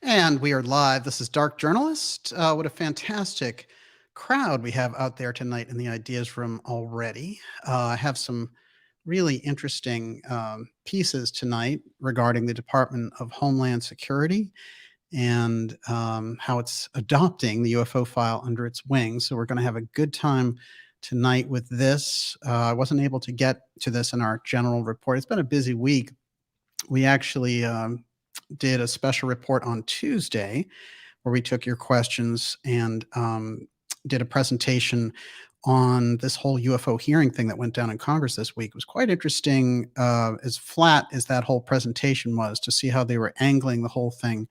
And we are live. This is Dark Journalist. What a fantastic crowd we have out there tonight in the Ideas Room already. I have some really interesting pieces tonight regarding the Department of Homeland Security and how it's adopting the UFO file under its wing. So we're going to have a good time tonight with this. I wasn't able to get to this in our general report. It's been a busy week. We actually did a special report on Tuesday where we took your questions and did a presentation on this whole UFO hearing thing that went down in Congress this week. It was quite interesting, as flat as that whole presentation was, to see how they were angling the whole thing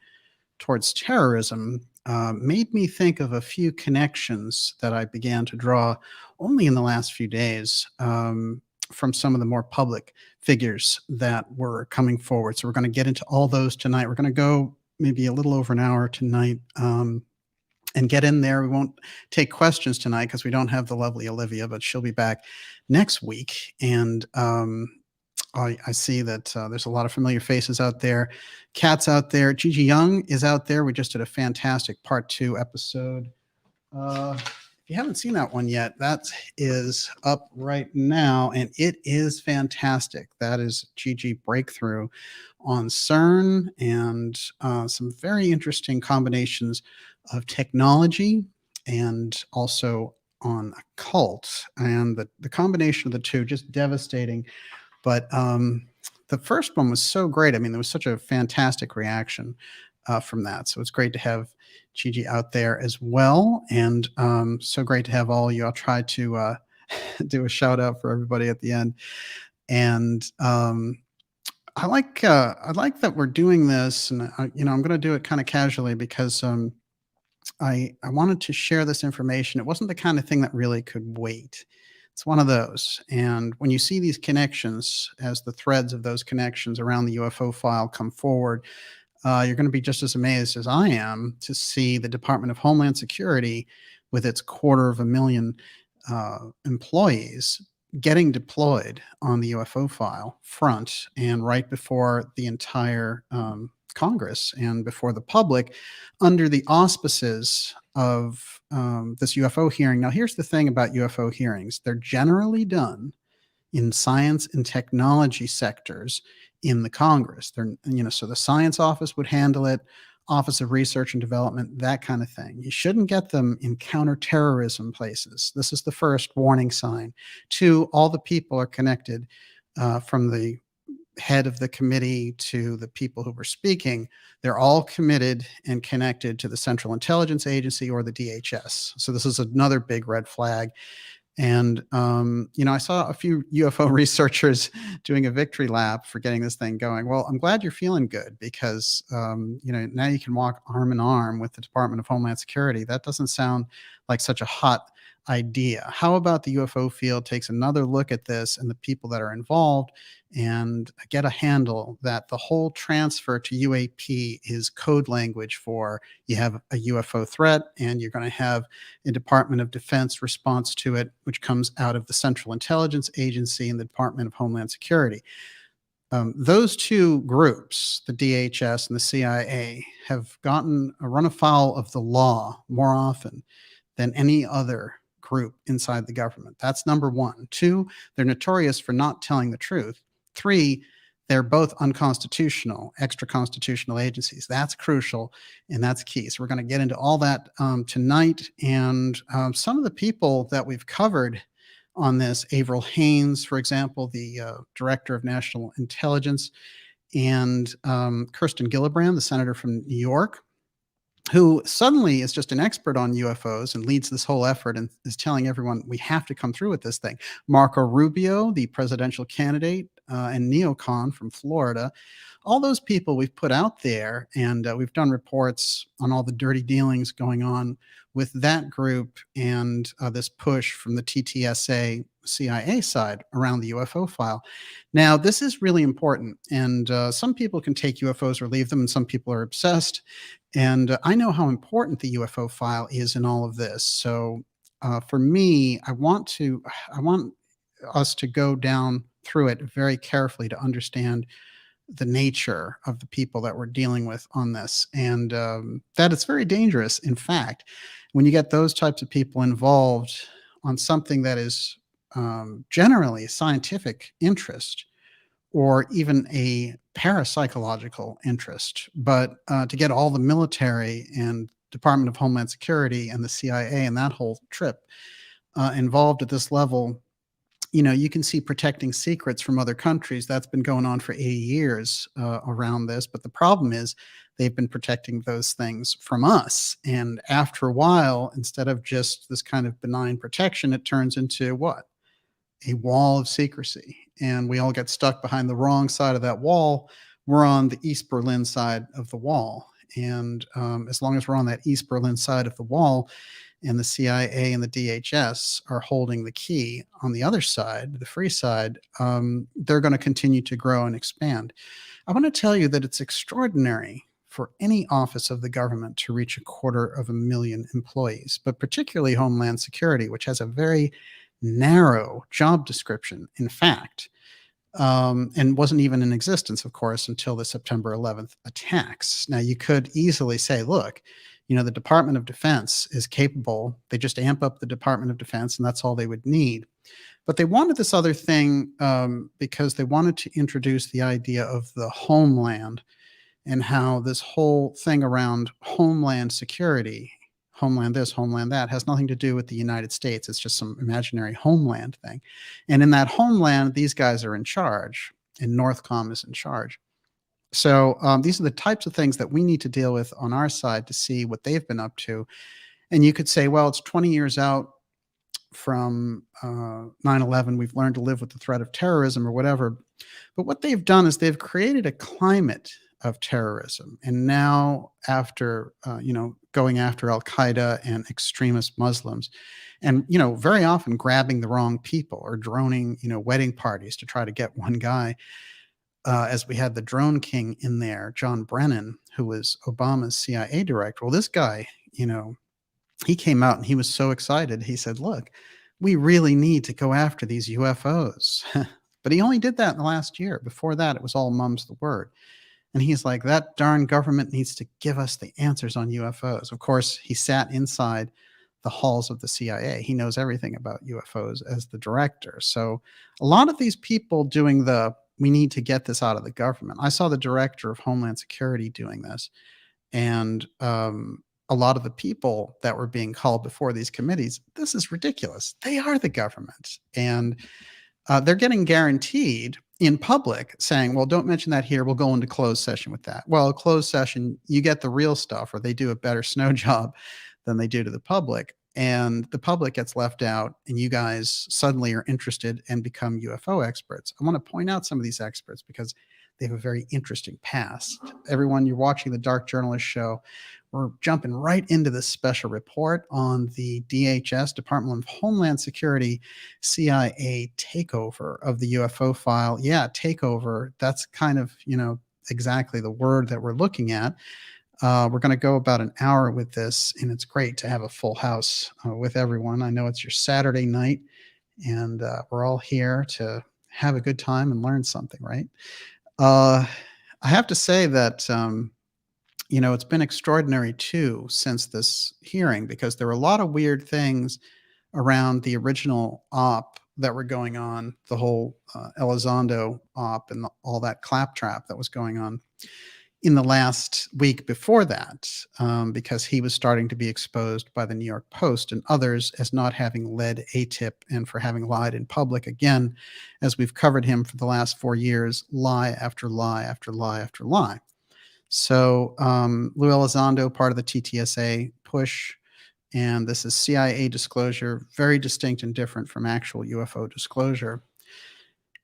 towards terrorism. Made me think of a few connections that I began to draw only in the last few days from some of the more public figures that were coming forward. So we're going to get into all those tonight. We're going to go maybe a little over an hour tonight and get in there. We won't take questions tonight because we don't have the lovely Olivia, but she'll be back next week. And I see that there's a lot of familiar faces out there. Kat's out there. Gigi Young is out there. We just did a fantastic part 2 episode. If you haven't seen that one yet, that is up right now, and it is fantastic. That is Gigi Breakthrough on CERN and some very interesting combinations of technology and also on occult. And the combination of the two, just devastating. But the first one was so great. I mean, there was such a fantastic reaction from that. So it's great to have Gigi out there as well. And so great to have all of you. I'll try to do a shout out for everybody at the end. And I like that we're doing this, and I'm going to do it kind of casually because I wanted to share this information. It wasn't the kind of thing that really could wait. It's one of those. And when you see these connections, as the threads of those connections around the UFO file come forward, you're going to be just as amazed as I am to see the Department of Homeland Security, with its 250,000 employees, getting deployed on the UFO file front and right before the entire Congress and before the public, under the auspices of this UFO hearing. Now, here's the thing about UFO hearings. They're generally done in science and technology sectors in the Congress. So the science office would handle it, Office of Research and Development, that kind of thing. You shouldn't get them in counterterrorism places. This is the first warning sign. 2, all the people are connected, from the head of the committee to the people who were speaking. They're all committed and connected to the Central Intelligence Agency or the DHS. So this is another big red flag. And, I saw a few UFO researchers doing a victory lap for getting this thing going. Well, I'm glad you're feeling good because, now you can walk arm in arm with the Department of Homeland Security. That doesn't sound like such a hot idea. How about the UFO field takes another look at this and the people that are involved and get a handle that the whole transfer to UAP is code language for you have a UFO threat and you're going to have a Department of Defense response to it, which comes out of the Central Intelligence Agency and the Department of Homeland Security. Those two groups, the DHS and the CIA, have gotten a run afoul of the law more often than any other group inside the government. That's number 1. 2, they're notorious for not telling the truth. 3, they're both unconstitutional, extra-constitutional agencies. That's crucial, and that's key. So we're going to get into all that tonight. And some of the people that we've covered on this, Avril Haines, for example, the Director of National Intelligence, and Kirsten Gillibrand, the senator from New York, who suddenly is just an expert on UFOs and leads this whole effort and is telling everyone we have to come through with this thing. Marco Rubio, the presidential candidate, and neocon from Florida. All those people we've put out there, and we've done reports on all the dirty dealings going on with that group and this push from the TTSA CIA side around the UFO file. Now, this is really important, and some people can take UFOs or leave them, and some people are obsessed. And I know how important the UFO file is in all of this. So for me, I want us to go down through it very carefully to understand the nature of the people that we're dealing with on this, and that it's very dangerous. In fact, when you get those types of people involved on something that is generally a scientific interest or even a parapsychological interest, but to get all the military and Department of Homeland Security and the CIA and that whole trip involved at this level, you can see protecting secrets from other countries. That's been going on for 80 years around this. But the problem is they've been protecting those things from us. And after a while, instead of just this kind of benign protection, it turns into what? A wall of secrecy. And we all get stuck behind the wrong side of that wall. We're on the East Berlin side of the wall. And as long as we're on that East Berlin side of the wall, and the CIA and the DHS are holding the key on the other side, the free side, they're going to continue to grow and expand. I want to tell you that it's extraordinary for any office of the government to reach 250,000 employees, but particularly Homeland Security, which has a very narrow job description, in fact, and wasn't even in existence, of course, until the September 11th attacks. Now, you could easily say, look, the Department of Defense is capable. They just amp up the Department of Defense, and that's all they would need. But they wanted this other thing because they wanted to introduce the idea of the homeland and how this whole thing around Homeland Security, Homeland this, Homeland that, has nothing to do with the United States. It's just some imaginary homeland thing. And in that homeland, these guys are in charge, and Northcom is in charge. So these are the types of things that we need to deal with on our side to see what they've been up to. And you could say, well, it's 20 years out from 9/11. We've learned to live with the threat of terrorism or whatever. But what they've done is they've created a climate of terrorism. And now after, going after Al-Qaeda and extremist Muslims, and, very often grabbing the wrong people or droning, wedding parties to try to get one guy, as we had the drone king in there, John Brennan, who was Obama's CIA director. Well, this guy, he came out and he was so excited. He said, look, we really need to go after these UFOs. But he only did that in the last year. Before that, it was all mum's the word. And he's like, that darn government needs to give us the answers on UFOs. Of course, he sat inside the halls of the CIA. He knows everything about UFOs as the director. So a lot of these people doing we need to get this out of the government. I saw the director of Homeland Security doing this. And a lot of the people that were being called before these committees, this is ridiculous. They are the government. And they're getting guaranteed in public saying, well, don't mention that here. We'll go into closed session with that. Well, a closed session, you get the real stuff, or they do a better snow job than they do to the public. And the public gets left out, and you guys suddenly are interested and become UFO experts. I want to point out some of these experts because they have a very interesting past. Everyone, you're watching the Dark Journalist Show. We're jumping right into this special report on the DHS, Department of Homeland Security, CIA takeover of the UFO file. Yeah, takeover. That's kind of, exactly the word that we're looking at. We're going to go about an hour with this, and it's great to have a full house with everyone. I know it's your Saturday night, and we're all here to have a good time and learn something, right? I have to say that, it's been extraordinary, too, since this hearing, because there were a lot of weird things around the original op that were going on, the whole Elizondo op and all that claptrap that was going on in the last week before that, because he was starting to be exposed by the New York Post and others as not having led ATIP and for having lied in public. Again, as we've covered him for the last 4 years, lie after lie after lie after lie. So Lou Elizondo, part of the TTSA push, and this is CIA disclosure, very distinct and different from actual UFO disclosure.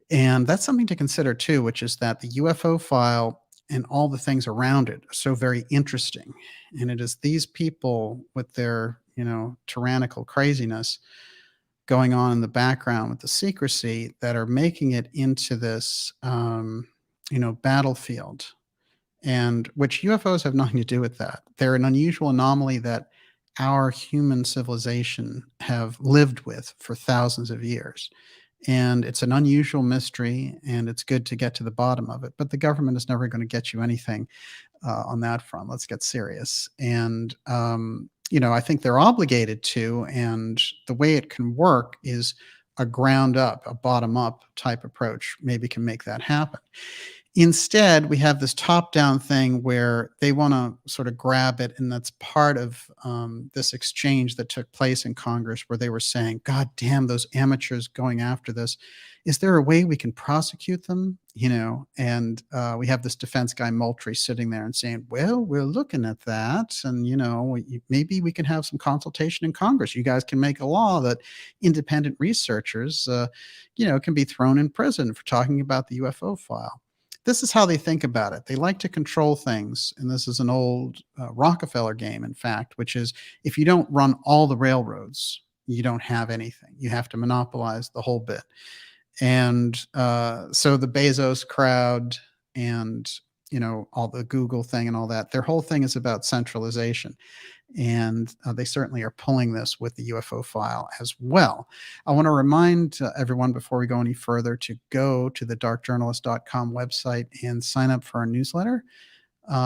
And that's something to consider too, which is that the UFO file and all the things around it are so very interesting. And it is these people with their, tyrannical craziness going on in the background with the secrecy that are making it into this, battlefield, and which UFOs have nothing to do with that. They're an unusual anomaly that our human civilization have lived with for thousands of years. And it's an unusual mystery, and it's good to get to the bottom of it. But the government is never going to get you anything on that front. Let's get serious. And, I think they're obligated to. And the way it can work is a ground up, a bottom up type approach maybe can make that happen. Instead, we have this top-down thing where they want to sort of grab it, and that's part of this exchange that took place in Congress where they were saying, God damn, those amateurs going after this. Is there a way we can prosecute them? And we have this defense guy, Moultrie, sitting there and saying, well, we're looking at that, and, maybe we can have some consultation in Congress. You guys can make a law that independent researchers, can be thrown in prison for talking about the UFO file. This is how they think about it. They like to control things. And this is an old Rockefeller game, in fact, which is if you don't run all the railroads, you don't have anything. You have to monopolize the whole bit. And so the Bezos crowd and, all the Google thing and all that, their whole thing is about centralization. And they certainly are pulling this with the UFO file as well. I want to remind everyone before we go any further to go to the darkjournalist.com website and sign up for our newsletter.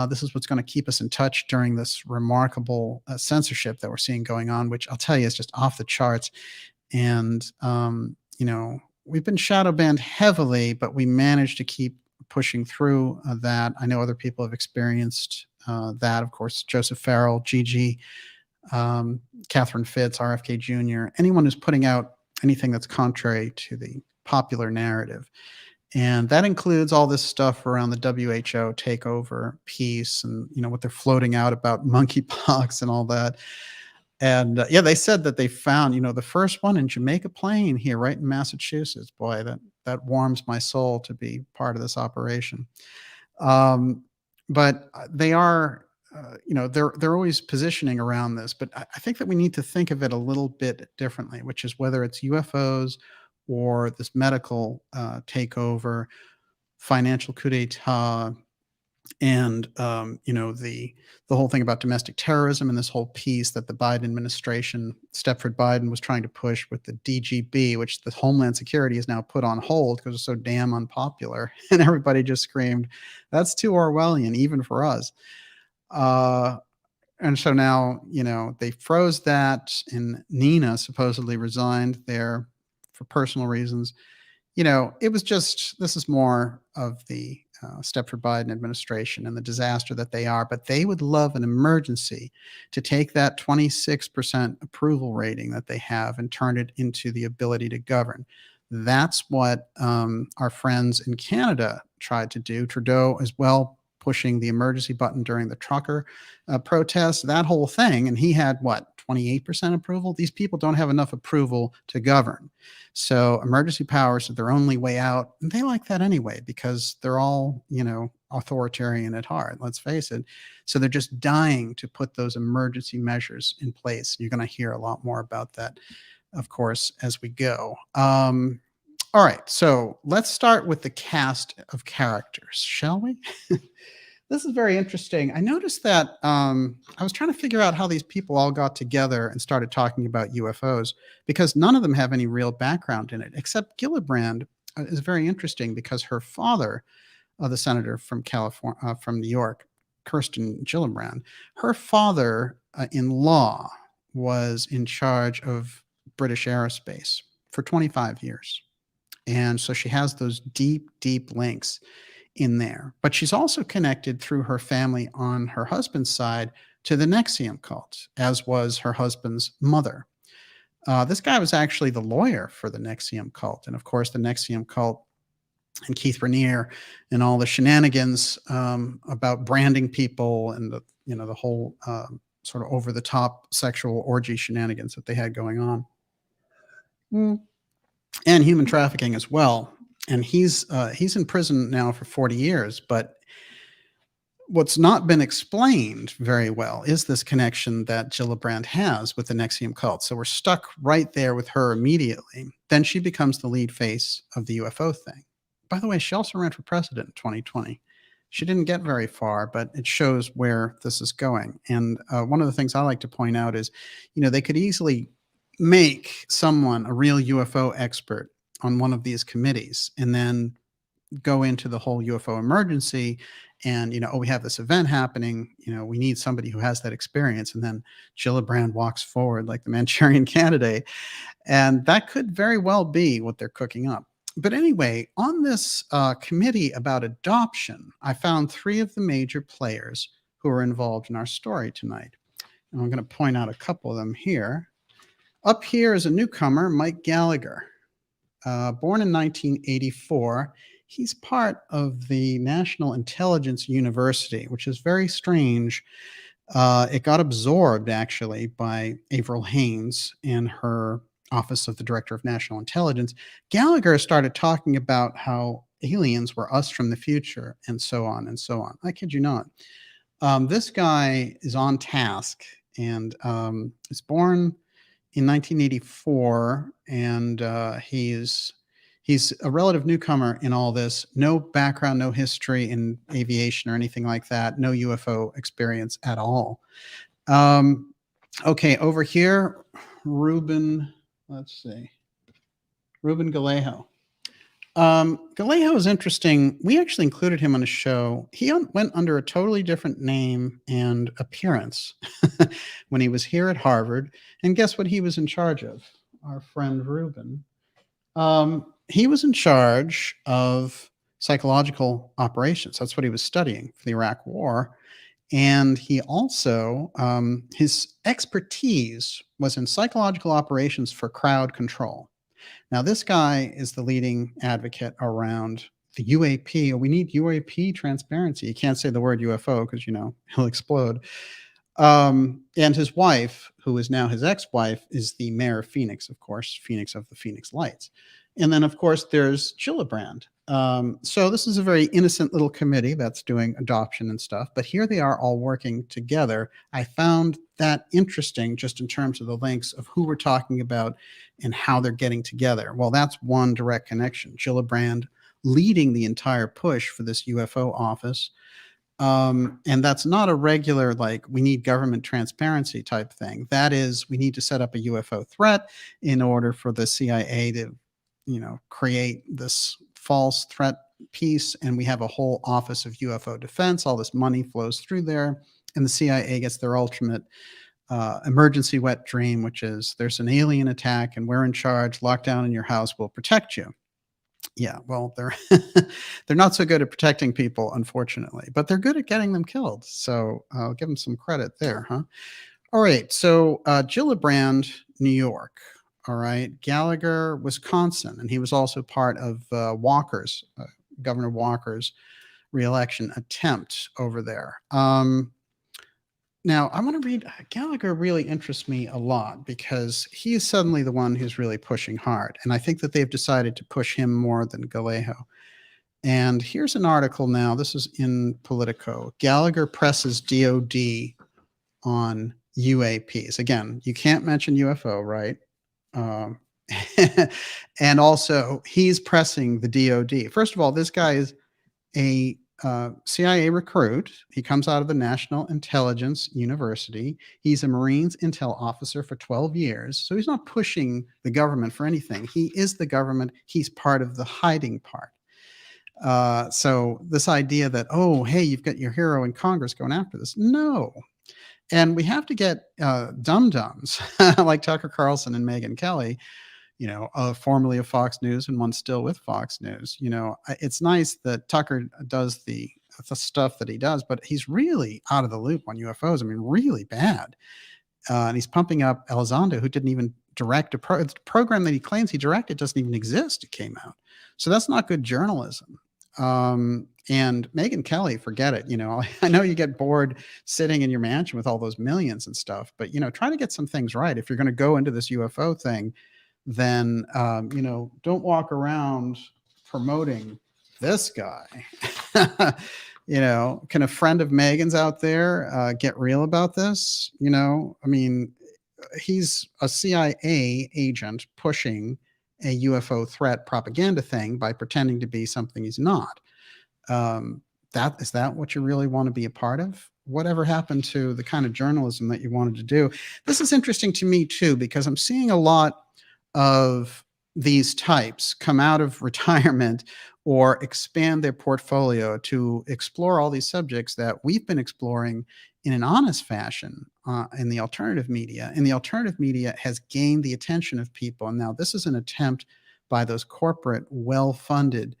This is what's going to keep us in touch during this remarkable censorship that we're seeing going on, which I'll tell you is just off the charts. And, we've been shadow banned heavily, but we managed to keep pushing through that. I know other people have experienced that, of course, Joseph Farrell, Gigi, Catherine Fitz, RFK Jr., anyone who's putting out anything that's contrary to the popular narrative. And that includes all this stuff around the WHO takeover piece and, what they're floating out about monkeypox and all that. And they said that they found, the first one in Jamaica Plain here, right in Massachusetts. Boy, that warms my soul to be part of this operation. But they are, they're always positioning around this. But I think that we need to think of it a little bit differently, which is whether it's UFOs or this medical takeover, financial coup d'etat, and the whole thing about domestic terrorism and this whole piece that the Biden administration, Stepford Biden, was trying to push with the DGB, which the Homeland Security is now put on hold because it's so damn unpopular. And everybody just screamed, that's too Orwellian, even for us. And so now, they froze that, and Nina supposedly resigned there for personal reasons. It was just, this is more of the Stepford Biden administration and the disaster that they are, but they would love an emergency to take that 26% approval rating that they have and turn it into the ability to govern. That's what our friends in Canada tried to do. Trudeau as well, pushing the emergency button during the trucker protests, that whole thing. And he had 28% approval? These people don't have enough approval to govern. So emergency powers are their only way out. And they like that anyway, because they're all, authoritarian at heart, let's face it. So they're just dying to put those emergency measures in place. You're going to hear a lot more about that, of course, as we go. All right, so let's start with the cast of characters, shall we? This is very interesting. I noticed that I was trying to figure out how these people all got together and started talking about UFOs, because none of them have any real background in it, except Gillibrand is very interesting because her father, the senator from California, from New York, Kirsten Gillibrand, her father-in-law was in charge of British aerospace for 25 years. And so she has those deep, deep links in there. But she's also connected through her family on her husband's side to the NXIVM cult, as was her husband's mother. This guy was actually the lawyer for the NXIVM cult. And of course, the NXIVM cult and Keith Raniere and all the shenanigans about branding people and the whole sort of over the top sexual orgy shenanigans that they had going on. And human trafficking as well. And he's in prison now for 40 years. But what's not been explained very well is this connection that Gillibrand has with the NXIVM cult. So we're stuck right there with her immediately. Then she becomes the lead face of the UFO thing. By the way, she also ran for president in 2020. She didn't get very far, but it shows where this is going. And one of the things I like to point out is, they could easily make someone a real UFO expert on one of these committees and then go into the whole UFO emergency and, oh, we have this event happening, we need somebody who has that experience. And then Gillibrand walks forward like the Manchurian candidate. And that could very well be what they're cooking up. But anyway, on this committee about adoption, I found 3 of the major players who are involved in our story tonight. And I'm going to point out a couple of them here. Up here is a newcomer, Mike Gallagher. Born in 1984, he's part of the National Intelligence University, which is very strange. It got absorbed, actually, by Avril Haines and her Office of the Director of National Intelligence. Gallagher started talking about how aliens were us from the future, and so on and so on. I kid you not. This guy is on task, and is born in 1984, and he's a relative newcomer in all this. No background, no history in aviation or anything like that. No UFO experience at all. Okay, over here, Ruben Galejo. Galejo is interesting. We actually included him on a show. He went under a totally different name and appearance when he was here at Harvard. And guess what he was in charge of? Our friend Ruben. He was in charge of psychological operations. That's what he was studying for the Iraq War. And he also, his expertise was in psychological operations for crowd control. Now, this guy is the leading advocate around the UAP. We need UAP transparency. You can't say the word UFO because, he'll explode. And his wife, who is now his ex-wife, is the mayor of Phoenix, of course, Phoenix of the Phoenix Lights. And then, of course, there's Gillibrand. So this is a very innocent little committee that's doing adoption and stuff, but here they are all working together. I found that interesting just in terms of the links of who we're talking about and how they're getting together. Well, that's one direct connection. Gillibrand leading the entire push for this UFO office. And that's not a regular, like, we need government transparency type thing. That is, we need to set up a UFO threat in order for the CIA to, create this false threat piece. And we have a whole office of UFO defense. All this money flows through there. And the CIA gets their ultimate emergency wet dream, which is there's an alien attack and we're in charge. Locked down in your house, we'll protect you. Yeah, well, they're they're not so good at protecting people, unfortunately, but they're good at getting them killed. So I'll give them some credit there, huh? All right, so Gillibrand, New York. All right, Gallagher, Wisconsin, and he was also part of Governor Walker's reelection attempt over there. Now, I want to read, Gallagher really interests me a lot because he is suddenly the one who's really pushing hard. And I think that they've decided to push him more than Galejo. And here's an article now. This is in Politico. Gallagher presses DOD on UAPs. Again, you can't mention UFO, right? And also, he's pressing the DOD. First of all, this guy is a CIA recruit. He comes out of the National Intelligence University. He's a Marines intel officer for 12 years. So he's not pushing the government for anything. He is the government. He's part of the hiding part. So this idea that, oh, hey, you've got your hero in Congress going after this. No. And we have to get dum-dums like Tucker Carlson and Megyn Kelly, formerly of Fox News and one still with Fox News. It's nice that Tucker does the stuff that he does, but he's really out of the loop on UFOs. I mean, really bad. And he's pumping up Elizondo, who didn't even direct the program that he claims he directed doesn't even exist. It came out. So that's not good journalism. And Megyn Kelly, forget it. I know you get bored sitting in your mansion with all those millions and stuff, but, try to get some things right. If you're going to go into this UFO thing, then, don't walk around promoting this guy. Can a friend of Megan's out there get real about this? I mean, he's a CIA agent pushing a UFO threat propaganda thing by pretending to be something he's not. Is that what you really want to be a part of? Whatever happened to the kind of journalism that you wanted to do? This is interesting to me too, because I'm seeing a lot of these types come out of retirement or expand their portfolio to explore all these subjects that we've been exploring in an honest fashion in the alternative media. And the alternative media has gained the attention of people. And now this is an attempt by those corporate, well-funded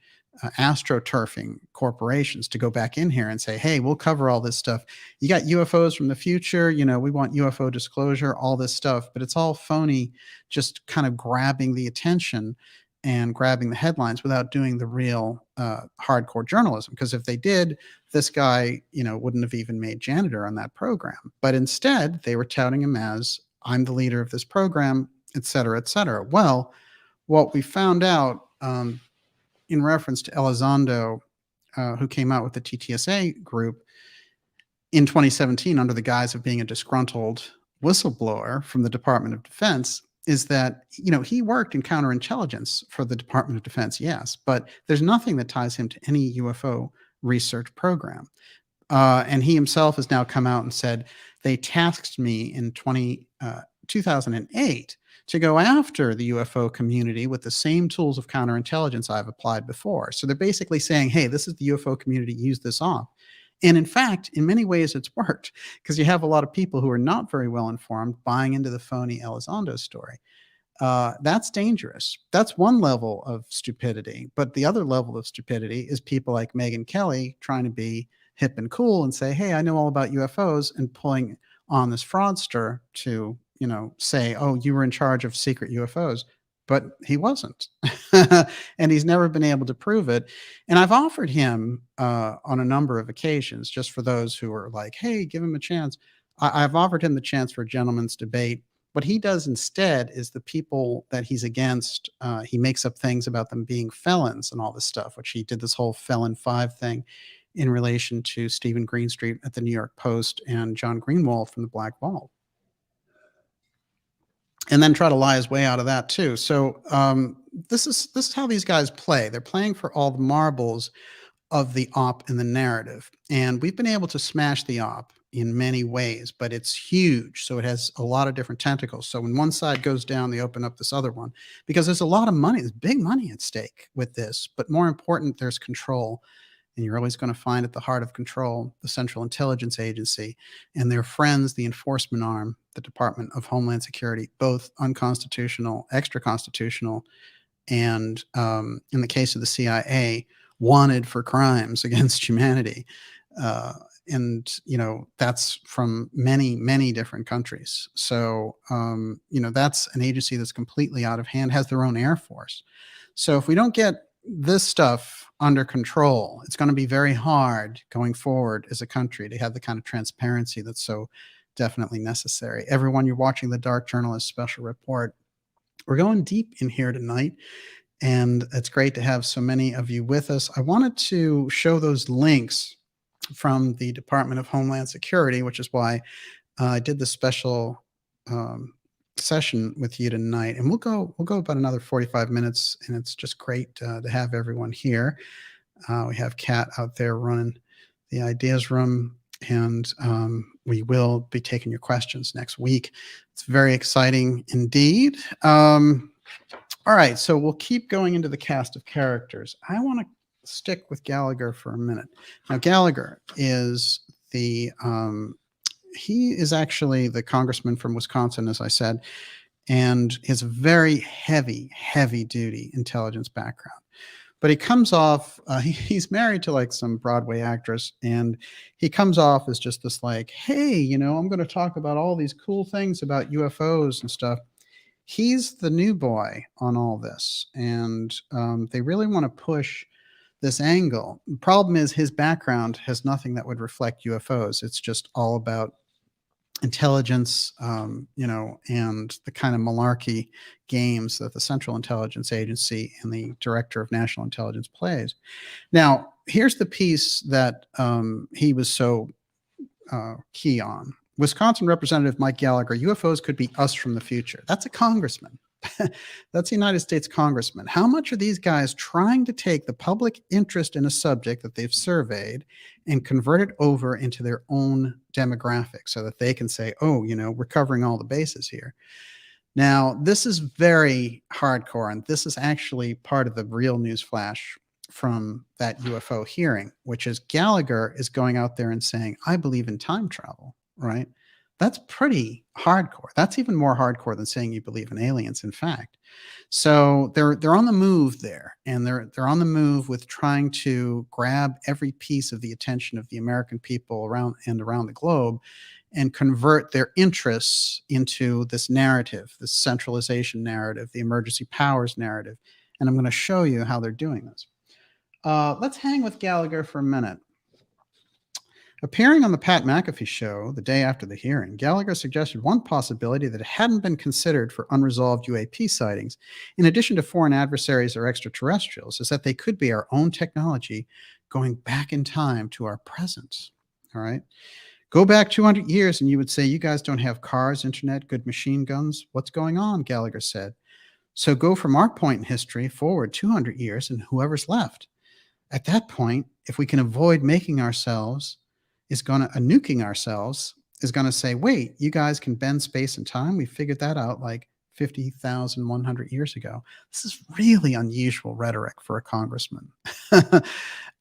astroturfing corporations to go back in here and say, hey, we'll cover all this stuff. You got UFOs from the future, we want UFO disclosure, all this stuff, but it's all phony, just kind of grabbing the attention and grabbing the headlines without doing the real hardcore journalism. Because if they did, this guy, wouldn't have even made janitor on that program. But instead, they were touting him as, I'm the leader of this program, et cetera, et cetera. Well, what we found out in reference to Elizondo, who came out with the TTSA group in 2017 under the guise of being a disgruntled whistleblower from the Department of Defense, is that, he worked in counterintelligence for the Department of Defense, yes, but there's nothing that ties him to any UFO research program. And he himself has now come out and said, they tasked me in 2008 to go after the UFO community with the same tools of counterintelligence I've applied before. So they're basically saying, hey, this is the UFO community, use this off. And in fact, in many ways, it's worked, because you have a lot of people who are not very well informed buying into the phony Elizondo story. That's dangerous. That's one level of stupidity. But the other level of stupidity is people like Megyn Kelly trying to be hip and cool and say, hey, I know all about UFOs, and pulling on this fraudster to say, oh, you were in charge of secret UFOs, but he wasn't. And he's never been able to prove it. And I've offered him on a number of occasions, just for those who are like, hey, give him a chance. I've offered him the chance for a gentleman's debate. What he does instead is the people that he's against, he makes up things about them being felons and all this stuff, which he did this whole Felon 5 thing in relation to Stephen Greenstreet at the New York Post and John Greenwald from the Black Vault. And then try to lie his way out of that too. So this is how these guys play. They're playing for all the marbles of the op and the narrative. And we've been able to smash the op in many ways, but it's huge. So it has a lot of different tentacles. So when one side goes down, they open up this other one, because there's a lot of money, there's big money at stake with this. But more important, there's control. And you're always going to find at the heart of control the Central Intelligence Agency and their friends, the enforcement arm, the Department of Homeland Security, both unconstitutional, extra-constitutional, and in the case of the CIA, wanted for crimes against humanity. And that's from many, many different countries. So, that's an agency that's completely out of hand, has their own Air Force. So if we don't get this stuff under control, it's going to be very hard going forward as a country to have the kind of transparency that's so definitely necessary. Everyone, you're watching the Dark Journalist Special Report. We're going deep in here tonight, and it's great to have so many of you with us. I wanted to show those links from the Department of Homeland Security, which is why I did this special session with you tonight. And we'll go about another 45 minutes, and it's just great to have everyone here. We have Kat out there running the ideas room, and we will be taking your questions next week. It's very exciting indeed. All right, so we'll keep going into the cast of characters. I want to stick with Gallagher for a minute. Now, Gallagher is he is actually the congressman from Wisconsin, as I said, and he has a very heavy duty intelligence background. But he comes off, he's married to like some Broadway actress, and he comes off as just this like, hey, I'm going to talk about all these cool things about UFOs and stuff. He's the new boy on all this, and they really want to push this angle. The problem is his background has nothing that would reflect UFOs. It's just all about intelligence, and the kind of malarkey games that the Central Intelligence Agency and the Director of National Intelligence plays. Now, here's the piece that he was so key on. Wisconsin Representative Mike Gallagher, UFOs could be us from the future. That's a congressman. That's a United States congressman. How much are these guys trying to take the public interest in a subject that they've surveyed and convert it over into their own demographic so that they can say, oh, we're covering all the bases here? Now, this is very hardcore, and this is actually part of the real news flash from that UFO hearing, which is Gallagher is going out there and saying, I believe in time travel, right? That's pretty hardcore. That's even more hardcore than saying you believe in aliens, in fact. So they're on the move there, and they're on the move with trying to grab every piece of the attention of the American people around the globe and convert their interests into this narrative, this centralization narrative, the emergency powers narrative. And I'm going to show you how they're doing this. Let's hang with Gallagher for a minute. Appearing on the Pat McAfee show the day after the hearing, Gallagher suggested one possibility that hadn't been considered for unresolved UAP sightings, in addition to foreign adversaries or extraterrestrials, is that they could be our own technology going back in time to our present. All right. Go back 200 years and you would say, you guys don't have cars, internet, good machine guns. What's going on? Gallagher said. So go from our point in history forward 200 years and whoever's left. At that point, if we can avoid nuking ourselves, is going to say, wait, you guys can bend space and time. We figured that out like 50,100 years ago. This is really unusual rhetoric for a congressman.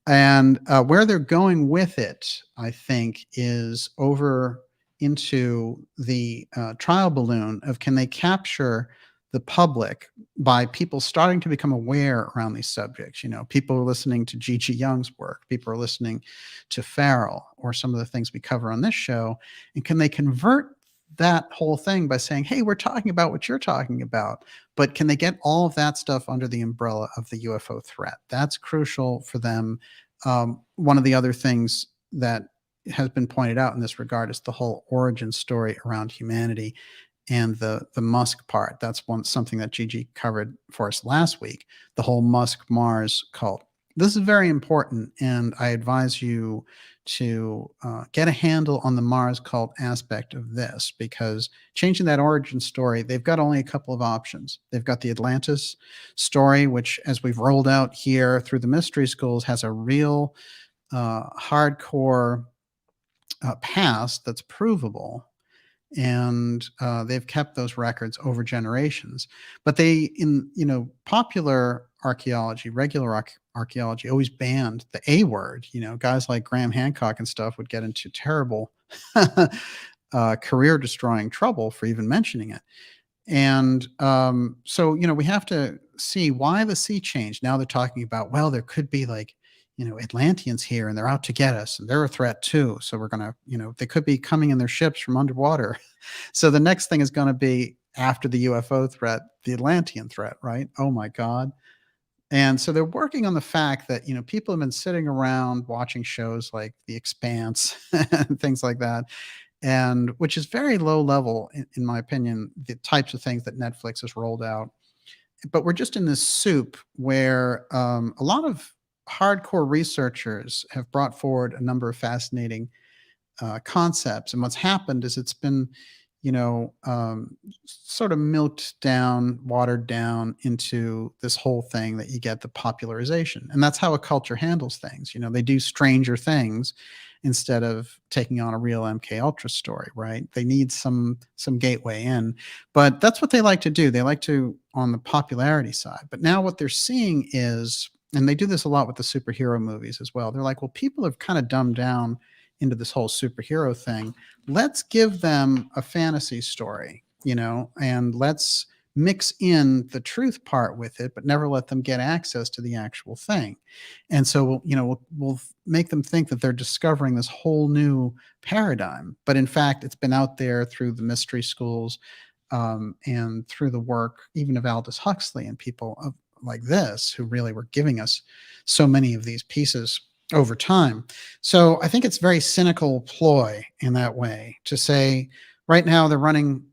And where they're going with it, I think, is over into the trial balloon of can they capture the public by people starting to become aware around these subjects. You know, people are listening to G.G. Young's work. People are listening to Farrell or some of the things we cover on this show. And can they convert that whole thing by saying, hey, we're talking about what you're talking about, but can they get all of that stuff under the umbrella of the UFO threat? That's crucial for them. One of the other things that has been pointed out in this regard is the whole origin story around humanity and the Musk part. That's something that Gigi covered for us last week, the whole Musk-Mars cult. This is very important, and I advise you to get a handle on the Mars cult aspect of this, because changing that origin story, they've got only a couple of options. They've got the Atlantis story, which, as we've rolled out here through the mystery schools, has a real hardcore past that's provable. And they've kept those records over generations. But they, in popular archaeology, regular archaeology, always banned the A word. Guys like Graham Hancock and stuff would get into terrible career-destroying trouble for even mentioning it. And so, we have to see why the sea change. Now they're talking about, well, there could be like, Atlanteans here and they're out to get us and they're a threat too. So we're going to, they could be coming in their ships from underwater. So the next thing is going to be, after the UFO threat, the Atlantean threat, right? Oh my God. And so they're working on the fact that, people have been sitting around watching shows like The Expanse and things like that. And which is very low level, in my opinion, the types of things that Netflix has rolled out. But we're just in this soup where a lot of hardcore researchers have brought forward a number of fascinating concepts. And what's happened is it's been, sort of milked down, watered down into this whole thing that you get the popularization. And that's how a culture handles things. They do stranger things instead of taking on a real MK Ultra story, right? They need some gateway in. But that's what they like to do. They like to, on the popularity side. But now what they're seeing is, and they do this a lot with the superhero movies as well. They're like, well, people have kind of dumbed down into this whole superhero thing. Let's give them a fantasy story, and let's mix in the truth part with it, but never let them get access to the actual thing. And so, we'll make them think that they're discovering this whole new paradigm. But in fact, it's been out there through the mystery schools and through the work even of Aldous Huxley and people like this, who really were giving us so many of these pieces over time. So I think it's very cynical ploy in that way to say, right now they're running,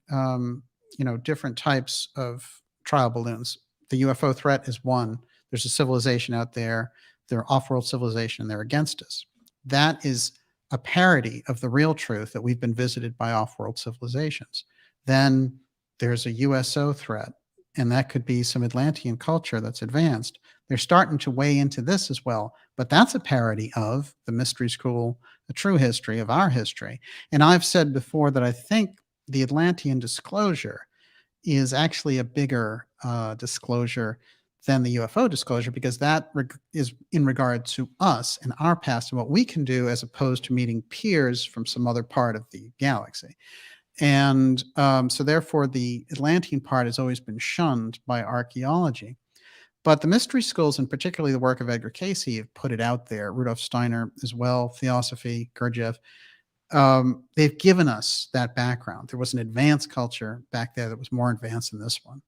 different types of trial balloons. The UFO threat is one. There's a civilization out there. They're off-world civilization. And they're against us. That is a parody of the real truth that we've been visited by off-world civilizations. Then there's a USO threat. And that could be some Atlantean culture that's advanced. They're starting to weigh into this as well. But that's a parody of the mystery school, the true history of our history. And I've said before that I think the Atlantean disclosure is actually a bigger disclosure than the UFO disclosure, because that is in regard to us and our past and what we can do, as opposed to meeting peers from some other part of the galaxy. And so therefore, the Atlantean part has always been shunned by archaeology. But the mystery schools, and particularly the work of Edgar Cayce, have put it out there. Rudolf Steiner as well, Theosophy, Gurdjieff. They've given us that background. There was an advanced culture back there that was more advanced than this one.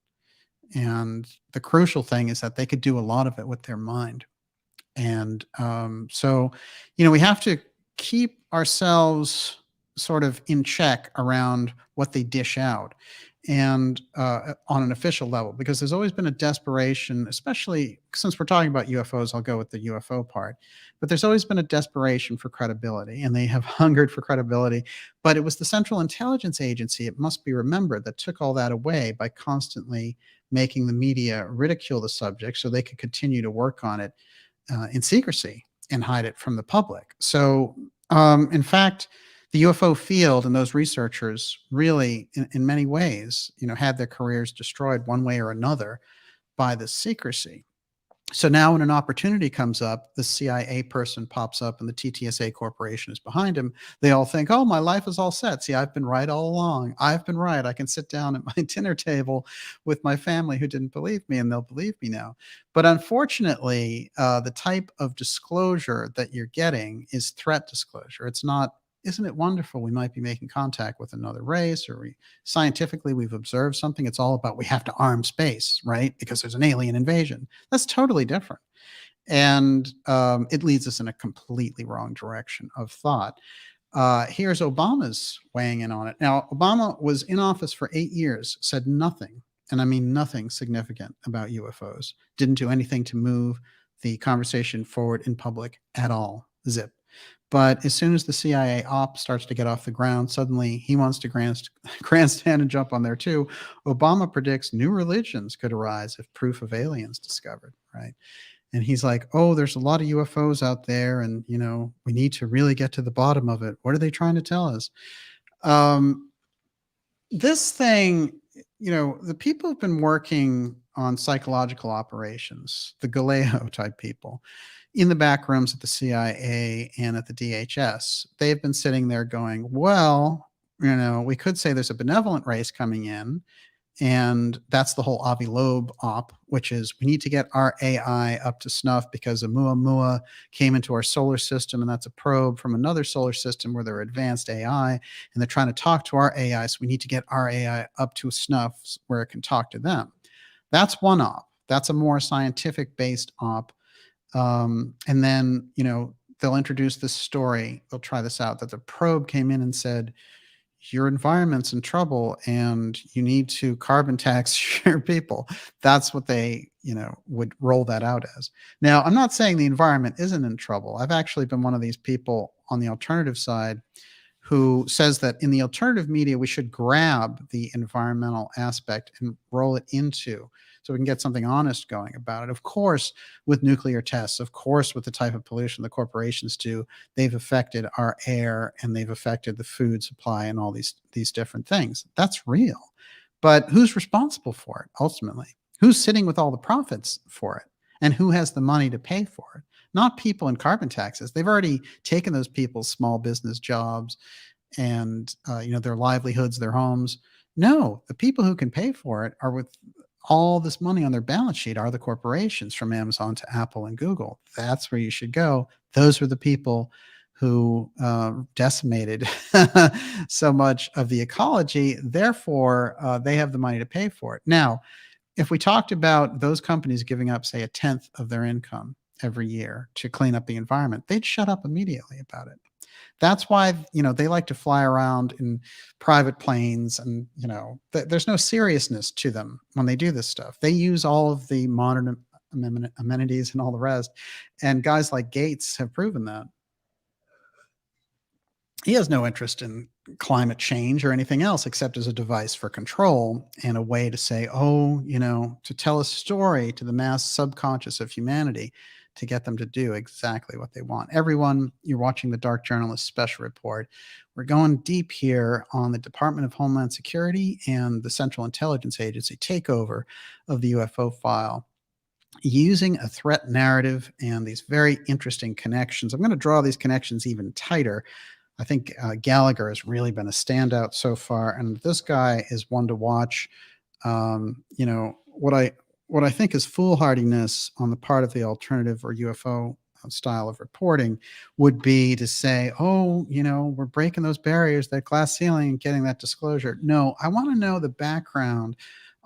And the crucial thing is that they could do a lot of it with their mind. And so, we have to keep ourselves sort of in check around what they dish out, and on an official level, because there's always been a desperation, especially since we're talking about UFOs. I'll go with the UFO part, but there's always been a desperation for credibility, and they have hungered for credibility. But it was the Central Intelligence Agency, it must be remembered, that took all that away by constantly making the media ridicule the subject so they could continue to work on it in secrecy and hide it from the public. So, in fact, the UFO field and those researchers really, in many ways, had their careers destroyed one way or another by the secrecy. So now when an opportunity comes up, the CIA person pops up and the TTSA corporation is behind him. They all think, oh, my life is all set. See, I've been right all along. I've been right. I can sit down at my dinner table with my family who didn't believe me, and they'll believe me now. But unfortunately, the type of disclosure that you're getting is threat disclosure. It's not. Isn't it wonderful? We might be making contact with another race, or scientifically we've observed something. It's all about we have to arm space, right? Because there's an alien invasion. That's totally different. And it leads us in a completely wrong direction of thought. Here's Obama's weighing in on it. Now, Obama was in office for 8 years, said nothing, and I mean nothing significant about UFOs, didn't do anything to move the conversation forward in public at all. Zip. But as soon as the CIA op starts to get off the ground, suddenly he wants to grandstand and jump on there too. Obama predicts new religions could arise if proof of aliens discovered, right? And he's like, oh, there's a lot of UFOs out there, and we need to really get to the bottom of it. What are they trying to tell us? This thing, the people who've been working on psychological operations, the Galejo type people, in the back rooms at the CIA and at the DHS, they've been sitting there going, well, we could say there's a benevolent race coming in, and that's the whole Avi Loeb op, which is we need to get our AI up to snuff because Oumuamua came into our solar system, and that's a probe from another solar system where they're advanced AI, and they're trying to talk to our AI, so we need to get our AI up to snuff where it can talk to them. That's one op. That's a more scientific-based op. And then, they'll introduce this story. They'll try this out, that the probe came in and said, your environment's in trouble and you need to carbon tax your people. That's what they, would roll that out as. Now, I'm not saying the environment isn't in trouble. I've actually been one of these people on the alternative side who says that in the alternative media, we should grab the environmental aspect and roll it into, so we can get something honest going about it. Of course, with nuclear tests, of course, with the type of pollution the corporations do, they've affected our air and they've affected the food supply and all these different things. That's real. But who's responsible for it ultimately? Who's sitting with all the profits for it? And who has the money to pay for it? Not people in carbon taxes. They've already taken those people's small business jobs and their livelihoods, their homes. No, the people who can pay for it are with all this money on their balance sheet are the corporations, from Amazon to Apple and Google. That's where you should go. Those were the people who decimated so much of the ecology. Therefore, they have the money to pay for it. Now, if we talked about those companies giving up, say, 1/10 of their income every year to clean up the environment, they'd shut up immediately about it. That's why, they like to fly around in private planes, and, there's no seriousness to them when they do this stuff. They use all of the modern amenities and all the rest. And guys like Gates have proven that. He has no interest in climate change or anything else except as a device for control and a way to say, to tell a story to the mass subconscious of humanity. to get them to do exactly what they want. Everyone, you're watching the Dark Journalist Special Report. We're going deep here on the Department of Homeland Security and the Central Intelligence Agency takeover of the UFO file, using a threat narrative and these very interesting connections. I'm going to draw these connections even tighter. I think Gallagher has really been a standout so far, and this guy is one to watch. You know, what I think is foolhardiness on the part of the alternative or UFO style of reporting would be to say, oh, you know, we're breaking those barriers, that glass ceiling, and getting that disclosure. No, I want to know the background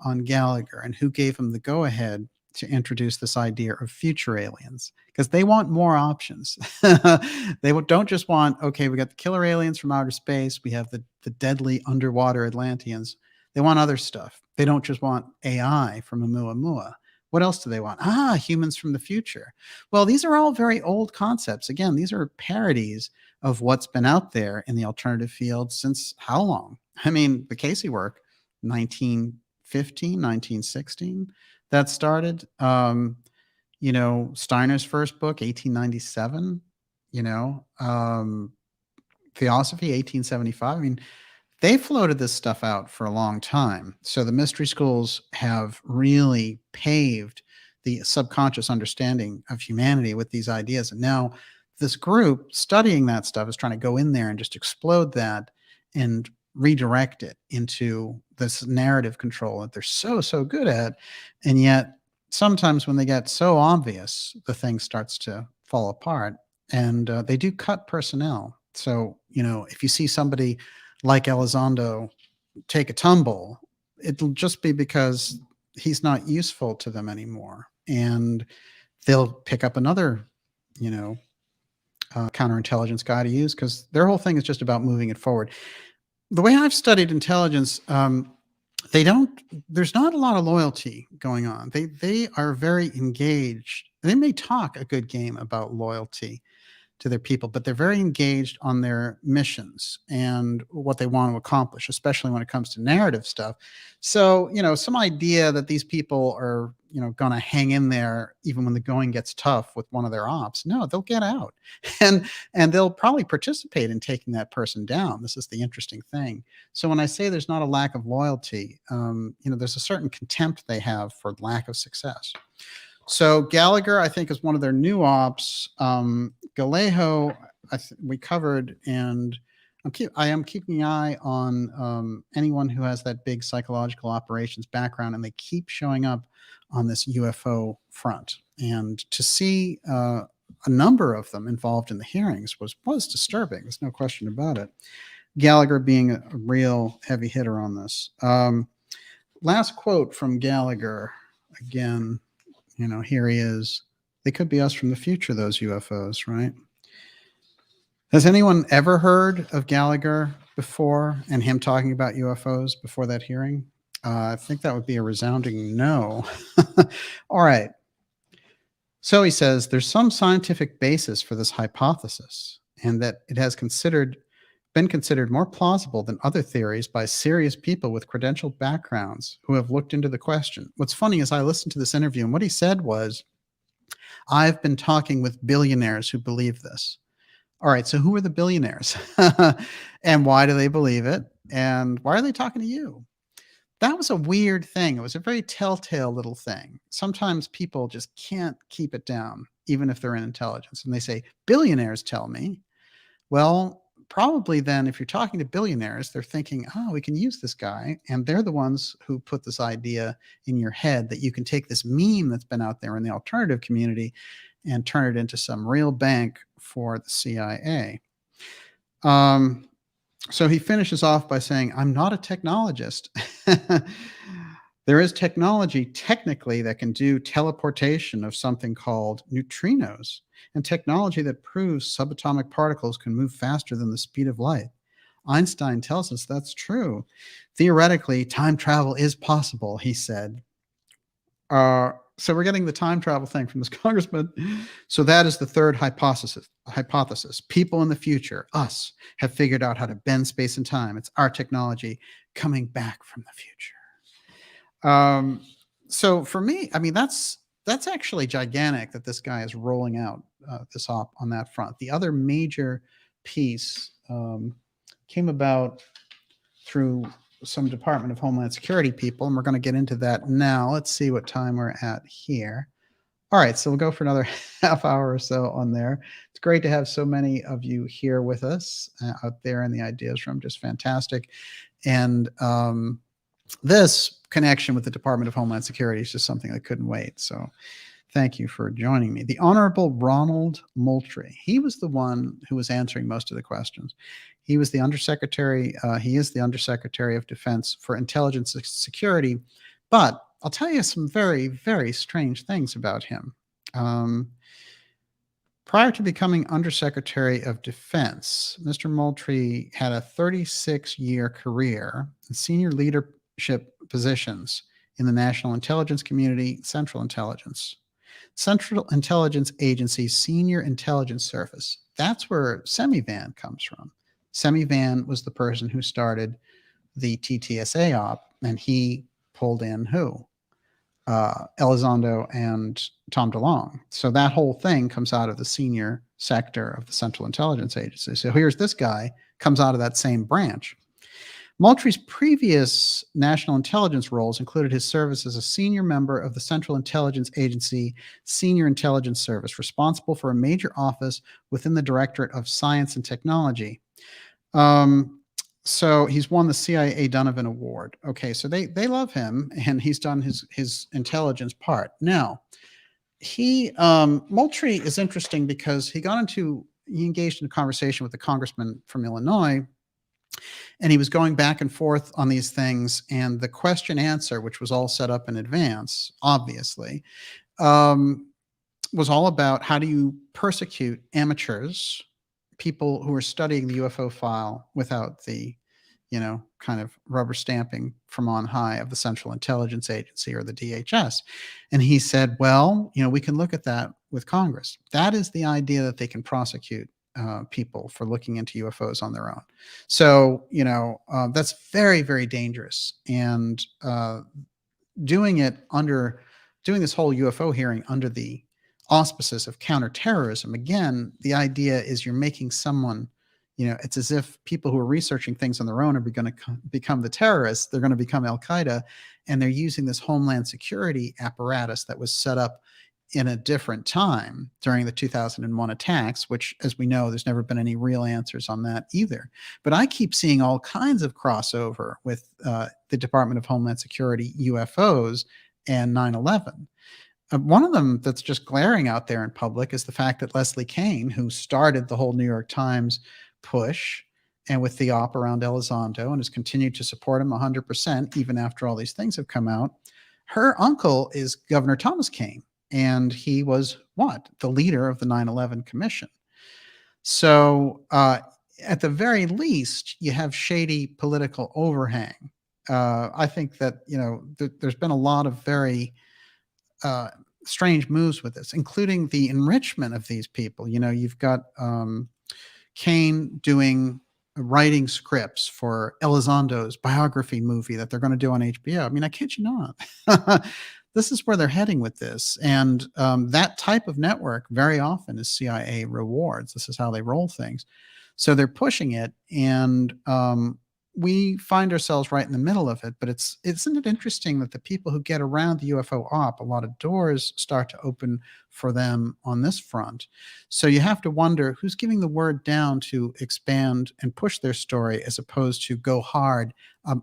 on Gallagher and who gave him the go-ahead to introduce this idea of future aliens, because they want more options. They don't just want, okay, we got the killer aliens from outer space, we have the deadly underwater Atlanteans. They want other stuff. They don't just want AI from Oumuamua. What else do they want? Humans from the future. Well, these are all very old concepts. Again, these are parodies of what's been out there in the alternative field since how long? I mean, the Casey work, 1915, 1916, that started. You know, Steiner's first book, 1897, you know, Theosophy, 1875. I mean, they floated this stuff out for a long time. So the mystery schools have really paved the subconscious understanding of humanity with these ideas. And now this group studying that stuff is trying to go in there and just explode that and redirect it into this narrative control that they're so good at. And yet sometimes when they get so obvious, the thing starts to fall apart, and they do cut personnel. So, you know, if you see somebody like Elizondo take a tumble, it'll just be because he's not useful to them anymore. And they'll pick up another, you know, counterintelligence guy to use, because their whole thing is just about moving it forward. The way I've studied intelligence, there's not a lot of loyalty going on. They are very engaged. They may talk a good game about loyalty to their people, but they're very engaged on their missions and what they want to accomplish, especially when it comes to narrative stuff. So, you know, some idea that these people are, you know, going to hang in there even when the going gets tough with one of their ops. No, they'll get out and they'll probably participate in taking that person down. This is the interesting thing. So when I say there's not a lack of loyalty, you know, there's a certain contempt they have for lack of success. So Gallagher, I think, is one of their new ops. Galejo, we covered, and I am keeping an eye on anyone who has that big psychological operations background, and they keep showing up on this UFO front. And to see a number of them involved in the hearings was disturbing. There's no question about it. Gallagher being a real heavy hitter on this. Last quote from Gallagher, again. You know, here he is. They could be us from the future, those UFOs, right? Has anyone ever heard of Gallagher before and him talking about UFOs before that hearing? I think that would be a resounding no. All right. So he says there's some scientific basis for this hypothesis, and that it has been considered more plausible than other theories by serious people with credentialed backgrounds who have looked into the question. What's funny is I listened to this interview, and what he said was, I've been talking with billionaires who believe this. All right, so who are the billionaires? And why do they believe it? And why are they talking to you? That was a weird thing. It was a very telltale little thing. Sometimes people just can't keep it down, even if they're in intelligence. And they say, billionaires tell me. Well, probably then if you're talking to billionaires, they're thinking, oh, we can use this guy. And they're the ones who put this idea in your head that you can take this meme that's been out there in the alternative community and turn it into some real bank for the CIA. So he finishes off by saying, I'm not a technologist. There is technology technically that can do teleportation of something called neutrinos, and technology that proves subatomic particles can move faster than the speed of light. Einstein tells us that's true. Theoretically, time travel is possible, he said. So we're getting the time travel thing from this congressman. So that is the third hypothesis. People in the future, us, have figured out how to bend space and time. It's our technology coming back from the future. So for me, I mean, that's that's actually gigantic that this guy is rolling out this op on that front. The other major piece came about through some Department of Homeland Security people, and we're going to get into that now. Let's see what time we're at here. All right, so we'll go for another half hour or so on there. It's great to have so many of you here with us out there in the ideas room. Just fantastic. And this connection with the Department of Homeland Security is just something I couldn't wait. So thank you for joining me. The Honorable Ronald Moultrie. He was the one who was answering most of the questions. He was the Undersecretary. He is the Undersecretary of Defense for Intelligence and Security. But I'll tell you some very, very strange things about him. Prior to becoming Undersecretary of Defense, Mr. Moultrie had a 36-year career in senior leadership positions in the National Intelligence Community, Central Intelligence Agency, Senior Intelligence Service. That's where Semivan comes from. Semivan was the person who started the TTSA op, and he pulled in who? Elizondo and Tom DeLonge. So that whole thing comes out of the senior sector of the Central Intelligence Agency. So here's this guy, comes out of that same branch. Moultrie's previous national intelligence roles included his service as a senior member of the Central Intelligence Agency Senior Intelligence Service, responsible for a major office within the Directorate of Science and Technology. So he's won the CIA Donovan Award. Okay, so they love him, and he's done his intelligence part. Now, Moultrie is interesting because he engaged in a conversation with the congressman from Illinois, and he was going back and forth on these things, and the question answer, which was all set up in advance, obviously, was all about how do you persecute amateurs, people who are studying the UFO file without the, kind of rubber stamping from on high of the Central Intelligence Agency or the DHS. And he said, well, we can look at that with Congress. That is the idea that they can prosecute people for looking into UFOs on their own. So, that's very, very dangerous. And doing this whole UFO hearing under the auspices of counterterrorism, again, the idea is you're making someone, it's as if people who are researching things on their own are going to become the terrorists. They're going to become Al-Qaeda, and they're using this Homeland Security apparatus that was set up in a different time during the 2001 attacks, which, as we know, there's never been any real answers on that either. But I keep seeing all kinds of crossover with the Department of Homeland Security UFOs and 9/11. One of them that's just glaring out there in public is the fact that Leslie Kean, who started the whole New York Times push and with the op around Elizondo and has continued to support him 100%, even after all these things have come out, her uncle is Governor Thomas Kean. And he was the leader of the 9/11 Commission. So at the very least, you have shady political overhang. I think that, there's been a lot of very strange moves with this, including the enrichment of these people. You've got Kean writing scripts for Elizondo's biography movie that they're going to do on HBO. I mean, I kid you not. This is where they're heading with this. And that type of network very often is CIA rewards. This is how they roll things. So they're pushing it, and we find ourselves right in the middle of it. But isn't it interesting that the people who get around the UFO op, a lot of doors start to open for them on this front. So you have to wonder who's giving the word down to expand and push their story as opposed to go hard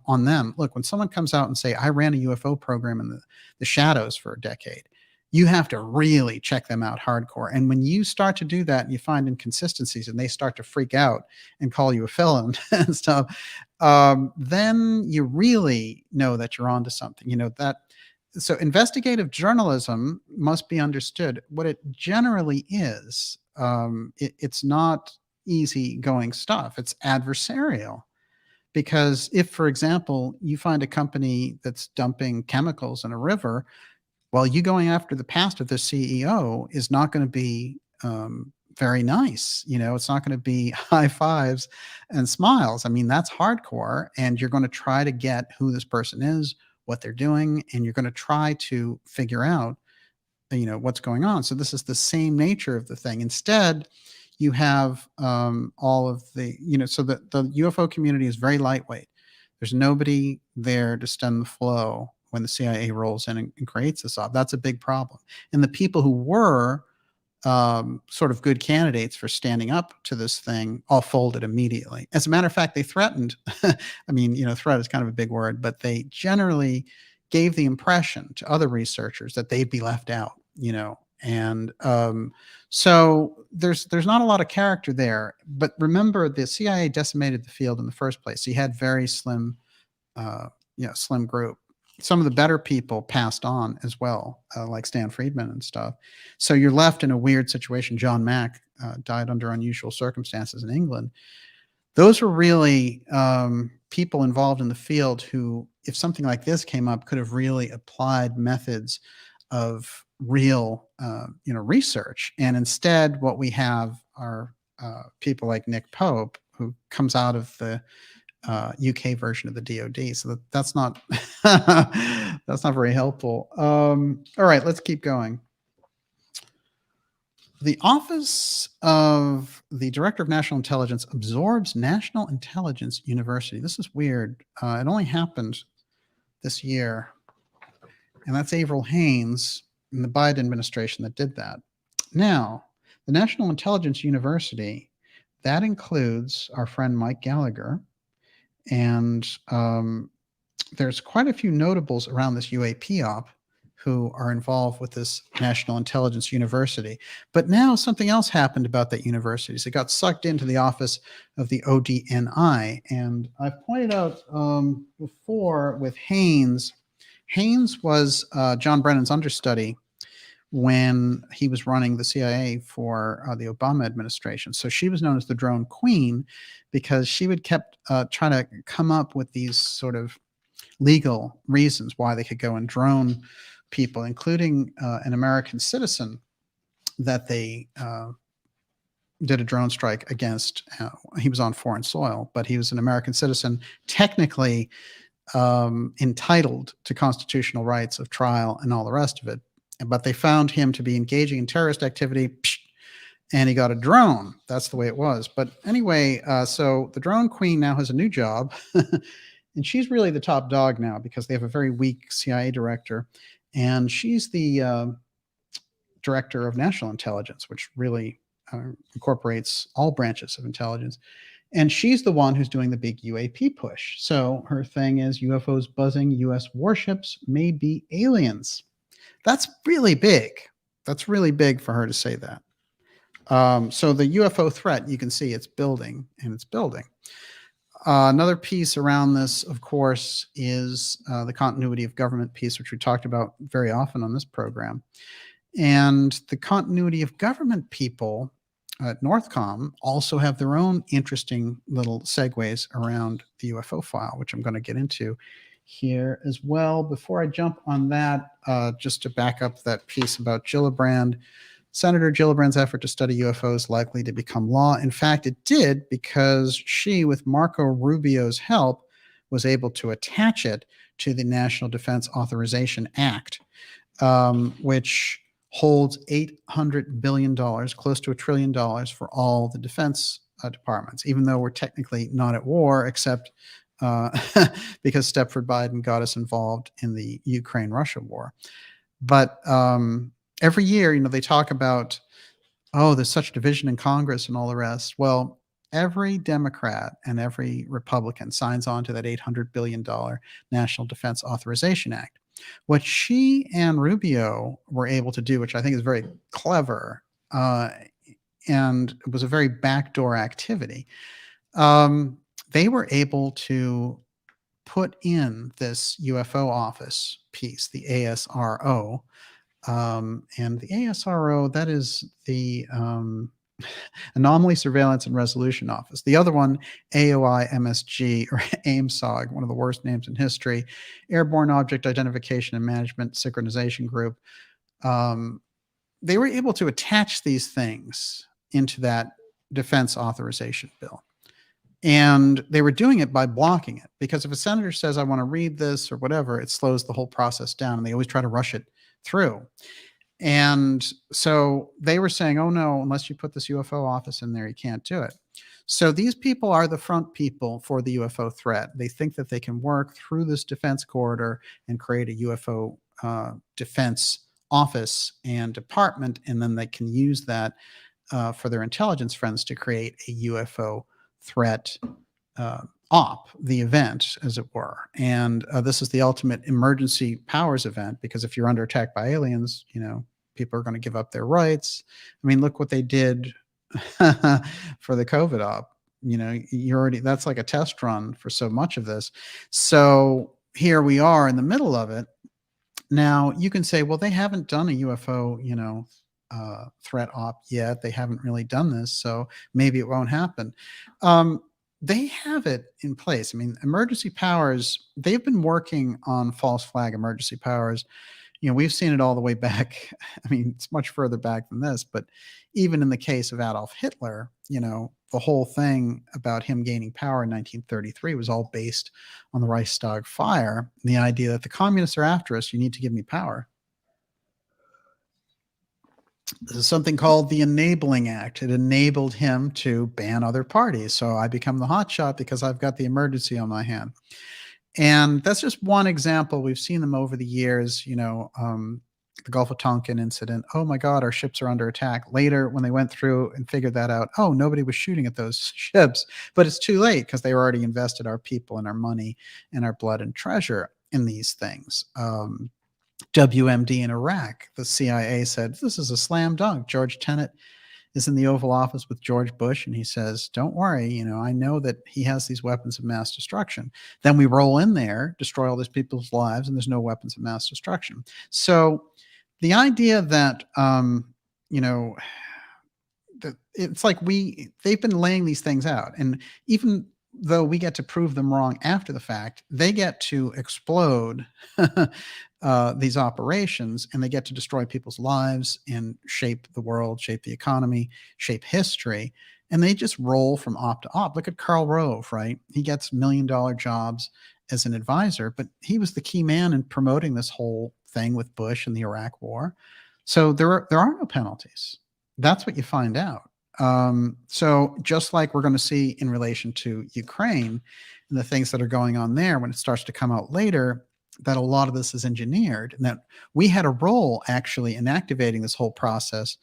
on them. Look, when someone comes out and say, I ran a UFO program in the shadows for a decade, you have to really check them out hardcore. And when you start to do that and you find inconsistencies and they start to freak out and call you a felon and stuff, then you really know that you're onto something. So investigative journalism must be understood. What it generally is, it's not easy-going stuff. It's adversarial. Because if, for example, you find a company that's dumping chemicals in a river, well, you going after the past of the CEO is not going to be very nice. It's not going to be high fives and smiles. I mean, that's hardcore. And you're going to try to get who this person is, what they're doing, and you're going to try to figure out what's going on. So this is the same nature of the thing. Instead, you have all of the, so the UFO community is very lightweight. There's nobody there to stem the flow when the CIA rolls in and creates this op. That's a big problem. And the people who were sort of good candidates for standing up to this thing all folded immediately. As a matter of fact, they threatened. I mean, threat is kind of a big word, but they generally gave the impression to other researchers that they'd be left out. And so there's not a lot of character there. But remember, the CIA decimated the field in the first place. So you had very slim, slim group. Some of the better people passed on as well, like Stan Friedman and stuff. So you're left in a weird situation. John Mack died under unusual circumstances in England. Those were really people involved in the field who, if something like this came up, could have really applied methods of real, research. And instead, what we have are people like Nick Pope, who comes out of the UK version of the DoD. So that's not that's not very helpful. All right, let's keep going. The Office of the Director of National Intelligence absorbs National Intelligence University. This is weird. It only happened this year. And that's Avril Haines in the Biden administration that did that. Now, the National Intelligence University, that includes our friend Mike Gallagher. And there's quite a few notables around this UAP op who are involved with this National Intelligence University. But now something else happened about that university. So it got sucked into the office of the ODNI. And I've pointed out before with Haines. Haines was John Brennan's understudy when he was running the CIA for the Obama administration. So she was known as the drone queen because she would kept trying to come up with these sort of legal reasons why they could go and drone people, including an American citizen that they did a drone strike against. He was on foreign soil, but he was an American citizen, technically entitled to constitutional rights of trial and all the rest of it. But they found him to be engaging in terrorist activity, and he got a drone. That's the way it was. But anyway, so the drone queen now has a new job, and she's really the top dog now because they have a very weak CIA director, and she's the director of national intelligence, which really incorporates all branches of intelligence. And she's the one who's doing the big UAP push. So her thing is UFOs buzzing, US warships may be aliens. That's really big. That's really big for her to say that. So the UFO threat, you can see it's building and it's building. Another piece around this, of course, is the continuity of government piece, which we talked about very often on this program. And the continuity of government people at Northcom also have their own interesting little segues around the UFO file, which I'm going to get into here as well. Before I jump on that, just to back up that piece about Gillibrand, Senator Gillibrand's effort to study UFOs likely to become law. In fact, it did because she, with Marco Rubio's help, was able to attach it to the National Defense Authorization Act, which holds $800 billion, close to $1 trillion for all the defense departments, even though we're technically not at war, except because Stepford Biden got us involved in the Ukraine-Russia war. But every year, they talk about, there's such division in Congress and all the rest. Well, every Democrat and every Republican signs on to that $800 billion National Defense Authorization Act. What she and Rubio were able to do, which I think is very clever, and it was a very backdoor activity, they were able to put in this UFO office piece, the ASRO, and the ASRO, that is the Anomaly Surveillance and Resolution Office. The other one, AOIMSG, or AIMSOG, one of the worst names in history, Airborne Object Identification and Management Synchronization Group. They were able to attach these things into that defense authorization bill. And they were doing it by blocking it, because if a senator says, I want to read this or whatever, it slows the whole process down, and they always try to rush it through. And so they were saying, oh no, unless you put this UFO office in there, you can't do it. So these people are the front people for the UFO threat. They think that they can work through this defense corridor and create a UFO defense office and department, and then they can use that for their intelligence friends to create a UFO threat the event, as it were. And this is the ultimate emergency powers event, because if you're under attack by aliens, people are going to give up their rights. I mean, look what they did for the COVID op. That's like a test run for so much of this. So here we are in the middle of it. Now you can say, well, they haven't done a UFO, threat op yet. They haven't really done this, so maybe it won't happen. They have it in place. I mean, emergency powers, they've been working on false flag emergency powers. We've seen it all the way back. I mean, it's much further back than this, but even in the case of Adolf Hitler, the whole thing about him gaining power in 1933 was all based on the Reichstag fire, and the idea that the communists are after us, you need to give me power. This is something called the Enabling Act. It enabled him to ban other parties. So I become the hotshot because I've got the emergency on my hand. And that's just one example. We've seen them over the years, the Gulf of Tonkin incident. Oh my God, our ships are under attack. Later, when they went through and figured that out, oh, nobody was shooting at those ships. But it's too late, because they already invested our people and our money and our blood and treasure in these things. WMD in Iraq, the CIA said, this is a slam dunk. George Tenet is in the Oval Office with George Bush, and he says, don't worry, I know that he has these weapons of mass destruction. Then we roll in there, destroy all these people's lives, and there's no weapons of mass destruction. So the idea that, it's like they've been laying these things out, and even though we get to prove them wrong after the fact, they get to explode these operations, and they get to destroy people's lives and shape the world, shape the economy, shape history. And they just roll from op to op. Look at Karl Rove, right? He gets $1 million jobs as an advisor, but he was the key man in promoting this whole thing with Bush and the Iraq War. So there are no penalties. That's what you find out. So just like we're going to see in relation to Ukraine and the things that are going on there, when it starts to come out later, that a lot of this is engineered, and that we had a role actually in activating this whole process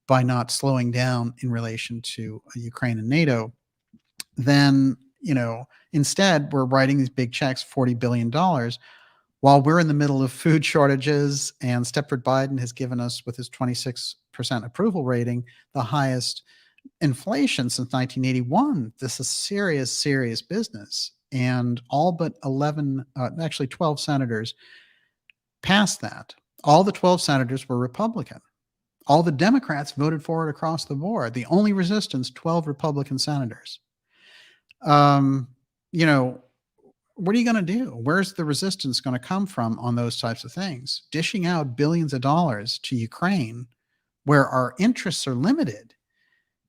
by not slowing down in relation to Ukraine and NATO. Then, instead we're writing these big checks, $40 billion, while we're in the middle of food shortages, and Stepford Biden has given us, with his 26% approval rating, the highest inflation since 1981. This is serious, serious business. And all but 12 senators passed that. All the 12 senators were Republican. All the Democrats voted for it across the board. The only resistance, 12 Republican senators. What are you going to do? Where's the resistance going to come from on those types of things? Dishing out billions of dollars to Ukraine, where our interests are limited,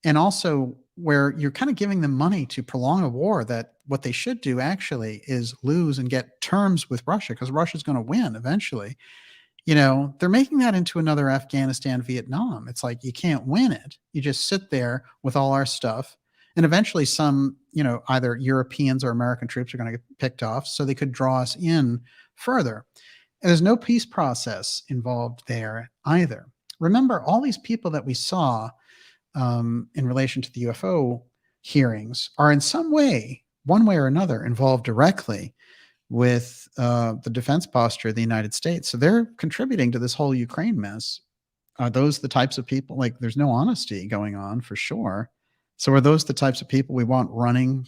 and also where you're kind of giving them money to prolong a war that what they should do actually is lose and get terms with Russia, because Russia's going to win eventually. They're making that into another Afghanistan, Vietnam. It's like, you can't win it. You just sit there with all our stuff, and eventually some, either Europeans or American troops are going to get picked off, so they could draw us in further. And there's no peace process involved there either. Remember, all these people that we saw in relation to the UFO hearings are in some way, one way or another, involved directly with the defense posture of the United States. So they're contributing to this whole Ukraine mess. Are those the types of people? Like, there's no honesty going on, for sure. So are those the types of people we want running,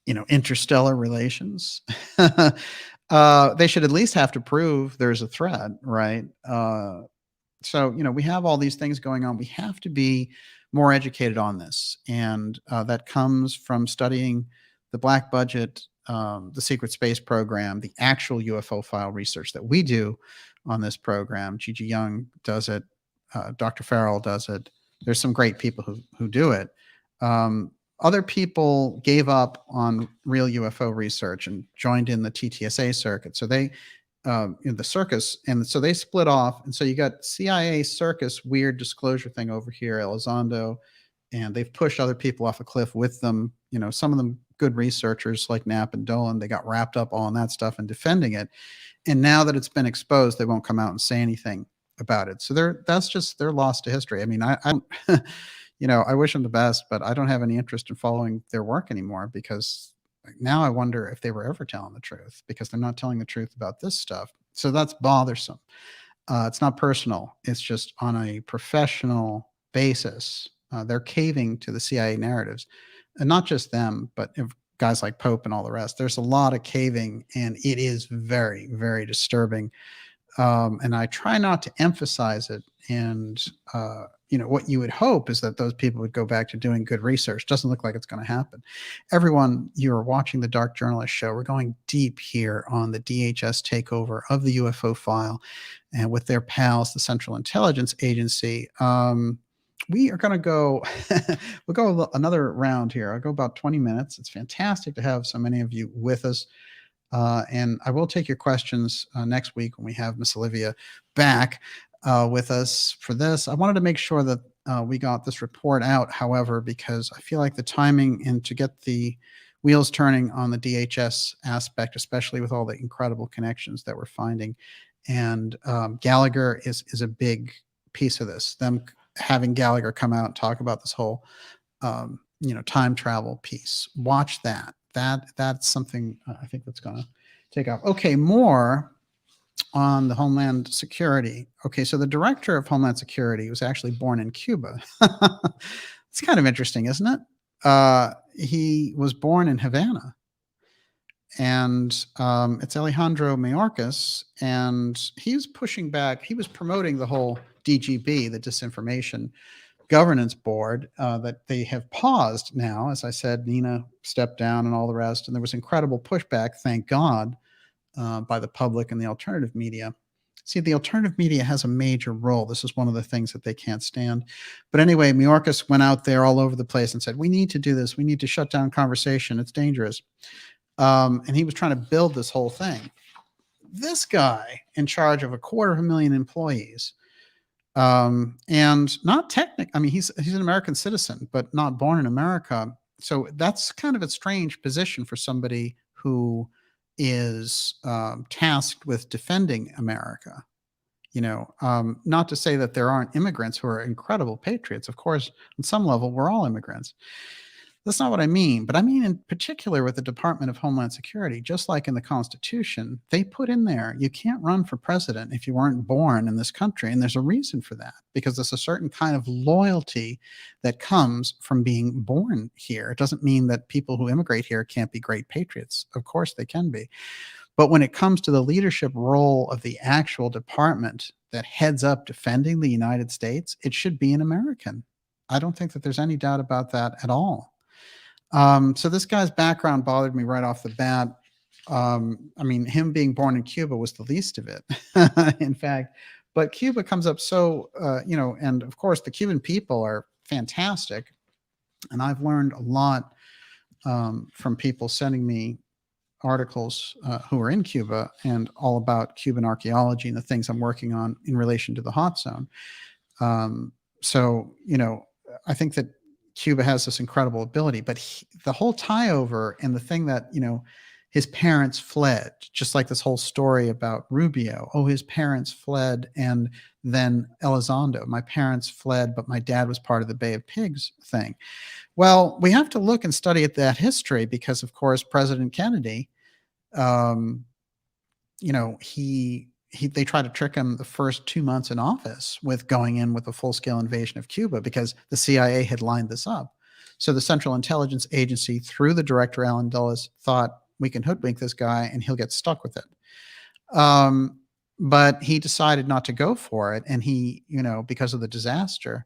interstellar relations? They should at least have to prove there's a threat, right? So, we have all these things going on. We have to be more educated on this. And that comes from studying the Black Budget, the Secret Space Program, the actual UFO file research that we do on this program. Gigi Young does it. Dr. Farrell does it. There's some great people who do it. Other people gave up on real UFO research and joined in the TTSA circuit. So they in the circus. And so they split off. And so you got CIA circus weird disclosure thing over here, Elizondo, and they've pushed other people off a cliff with them. Some of them good researchers like Knapp and Dolan, they got wrapped up all in that stuff and defending it. And now that it's been exposed, they won't come out and say anything about it. So that's just they're lost to history. I mean, I I wish them the best, but I don't have any interest in following their work anymore, because now I wonder if they were ever telling the truth, because they're not telling the truth about this stuff. So that's bothersome. It's not personal. It's just on a professional basis. They're caving to the CIA narratives, and not just them, but guys like Pope and all the rest. There's a lot of caving, and it is very, very disturbing. And I try not to emphasize it. And, what you would hope is that those people would go back to doing good research. Doesn't look like it's going to happen. Everyone, you're watching the Dark Journalist Show. We're going deep here on the DHS takeover of the UFO file, and with their pals, the Central Intelligence Agency. We are going to go, we'll go another round here. I'll go about 20 minutes. It's fantastic to have so many of you with us. And I will take your questions next week when we have Miss Olivia back with us for this. I wanted to make sure that we got this report out, however, because I feel like the timing and to get the wheels turning on the DHS aspect, especially with all the incredible connections that we're finding. And Gallagher is a big piece of this. Them having Gallagher come out and talk about this whole, time travel piece. Watch that. That's something I think that's going to take off. Okay, more on the Homeland Security. Okay, so the director of Homeland Security was actually born in Cuba. It's kind of interesting, isn't it? He was born in Havana, and it's Alejandro Mayorkas, and he's pushing back. He was promoting the whole DGB, the Disinformation Governance Board, that they have paused now. As I said, Nina stepped down and all the rest, and there was incredible pushback, thank God, by the public and the alternative media. See, the alternative media has a major role. This is one of the things that they can't stand. But anyway, Mayorkas went out there all over the place and said, we need to do this. We need to shut down conversation. It's dangerous. And he was trying to build this whole thing. This guy in charge of 250,000 employees, and not technical. I mean, he's an American citizen, but not born in America. So that's kind of a strange position for somebody who is tasked with defending America. Not to say that there aren't immigrants who are incredible patriots. Of course, on some level, we're all immigrants. That's not what I mean. But I mean, in particular, with the Department of Homeland Security, just like in the Constitution, they put in there, you can't run for president if you weren't born in this country. And there's a reason for that, because there's a certain kind of loyalty that comes from being born here. It doesn't mean that people who immigrate here can't be great patriots. Of course they can be. But when it comes to the leadership role of the actual department that heads up defending the United States, it should be an American. I don't think that there's any doubt about that at all. So this guy's background bothered me right off the bat. I mean, him being born in Cuba was the least of it, in fact. But Cuba comes up so, and of course the Cuban people are fantastic. And I've learned a lot from people sending me articles who are in Cuba and all about Cuban archaeology and the things I'm working on in relation to the hot zone. So, I think that Cuba has this incredible ability, but the whole tie over and the thing that, his parents fled, just like this whole story about Rubio. Oh, his parents fled. And then Elizondo, my parents fled, but my dad was part of the Bay of Pigs thing. Well, we have to look and study at that history because, of course, President Kennedy, they tried to trick him the first 2 months in office with going in with a full-scale invasion of Cuba because the CIA had lined this up. So the Central Intelligence Agency, through the director, Alan Dulles, thought we can hoodwink this guy and he'll get stuck with it. But he decided not to go for it. And he, because of the disaster,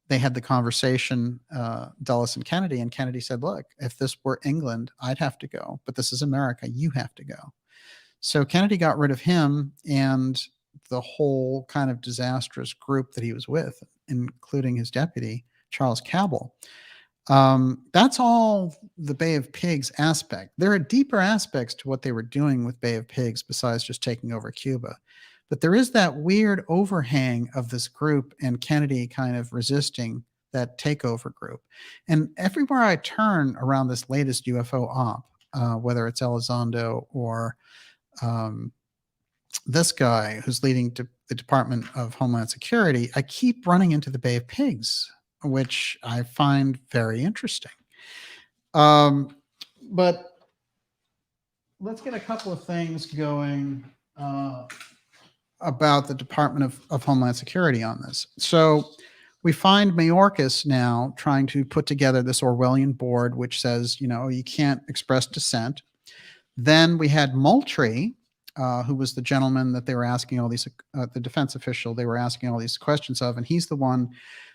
they had the conversation, Dulles and Kennedy said, look, if this were England, I'd have to go. But this is America. You have to go. So Kennedy got rid of him and the whole kind of disastrous group that he was with, including his deputy, Charles Cabell. That's all the Bay of Pigs aspect. There are deeper aspects to what they were doing with Bay of Pigs besides just taking over Cuba. But there is that weird overhang of this group and Kennedy kind of resisting that takeover group. And everywhere I turn around this latest UFO op, whether it's Elizondo or um, this guy who's leading the Department of Homeland Security, I keep running into the Bay of Pigs, which I find very interesting. But let's get a couple of things going about the Department of Homeland Security on this. So we find Mayorkas now trying to put together this Orwellian board, which says, you can't express dissent. Then we had Moultrie, who was the gentleman that they were asking all these, the defense official they were asking all these questions of. And he's the one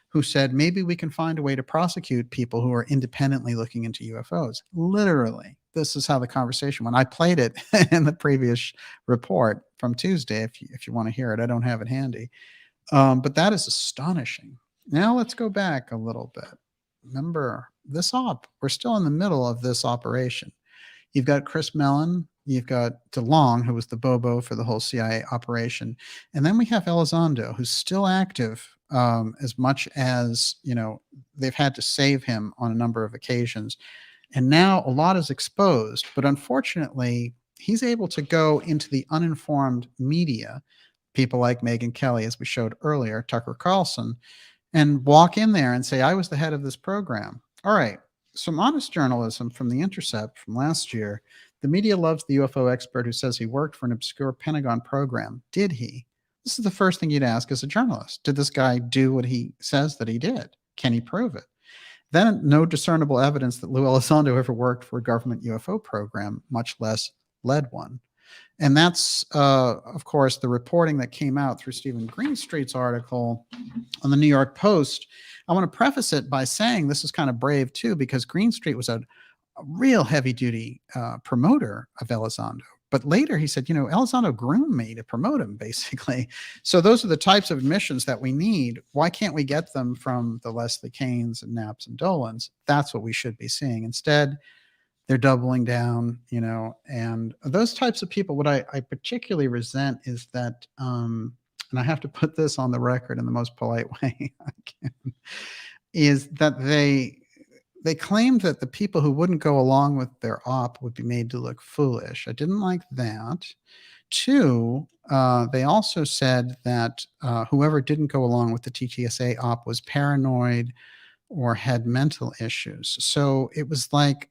who said, maybe we can find a way to prosecute people who are independently looking into UFOs. Literally, this is how the conversation went. I played it in the previous report from Tuesday. If you want to hear it, I don't have it handy. But that is astonishing. Now let's go back a little bit. Remember this we're still in the middle of this operation. You've got Chris Mellon, you've got DeLong, who was the Bobo for the whole CIA operation. And then we have Elizondo, who's still active, as much as, they've had to save him on a number of occasions. And now a lot is exposed, but unfortunately, he's able to go into the uninformed media, people like Megyn Kelly, as we showed earlier, Tucker Carlson, and walk in there and say, I was the head of this program. All right, some honest journalism from The Intercept from last year. The media loves the UFO expert who says he worked for an obscure Pentagon program. Did he? This is the first thing you'd ask as a journalist. Did this guy do what he says that he did? Can he prove it? Then no discernible evidence that Lou Elizondo ever worked for a government UFO program, much less led one. And that's, of course, the reporting that came out through Stephen Greenstreet's article on the New York Post. I want to preface it by saying this is kind of brave, too, because Greenstreet was a real heavy-duty promoter of Elizondo. But later he said, Elizondo groomed me to promote him, basically. So those are the types of admissions that we need. Why can't we get them from the Leslie Kanes and Knapps and Dolans? That's what we should be seeing. Instead, they're doubling down, and those types of people, what I particularly resent is that, and I have to put this on the record in the most polite way I can, is that they claimed that the people who wouldn't go along with their op would be made to look foolish. I didn't like that. Two, they also said that whoever didn't go along with the TTSA op was paranoid or had mental issues. So it was like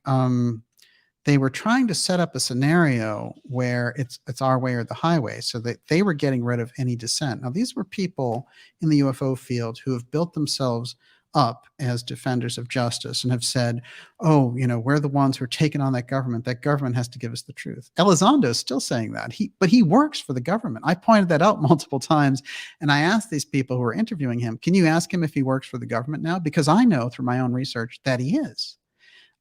they were trying to set up a scenario where it's our way or the highway, so that they were getting rid of any dissent. Now, these were people in the UFO field who have built themselves up as defenders of justice and have said, oh, we're the ones who are taking on that government. That government has to give us the truth. Elizondo is still saying that. But he works for the government. I pointed that out multiple times, and I asked these people who were interviewing him, can you ask him if he works for the government now? Because I know through my own research that he is.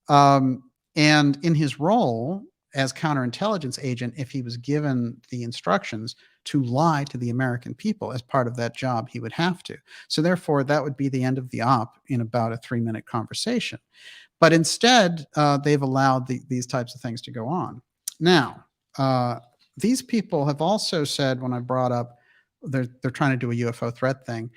And in his role as counterintelligence agent, if he was given the instructions to lie to the American people as part of that job, he would have to. So therefore, that would be the end of the op in about a 3-minute conversation. But instead, they've allowed these types of things to go on. Now, these people have also said, when I brought up, they're trying to do a UFO threat thing,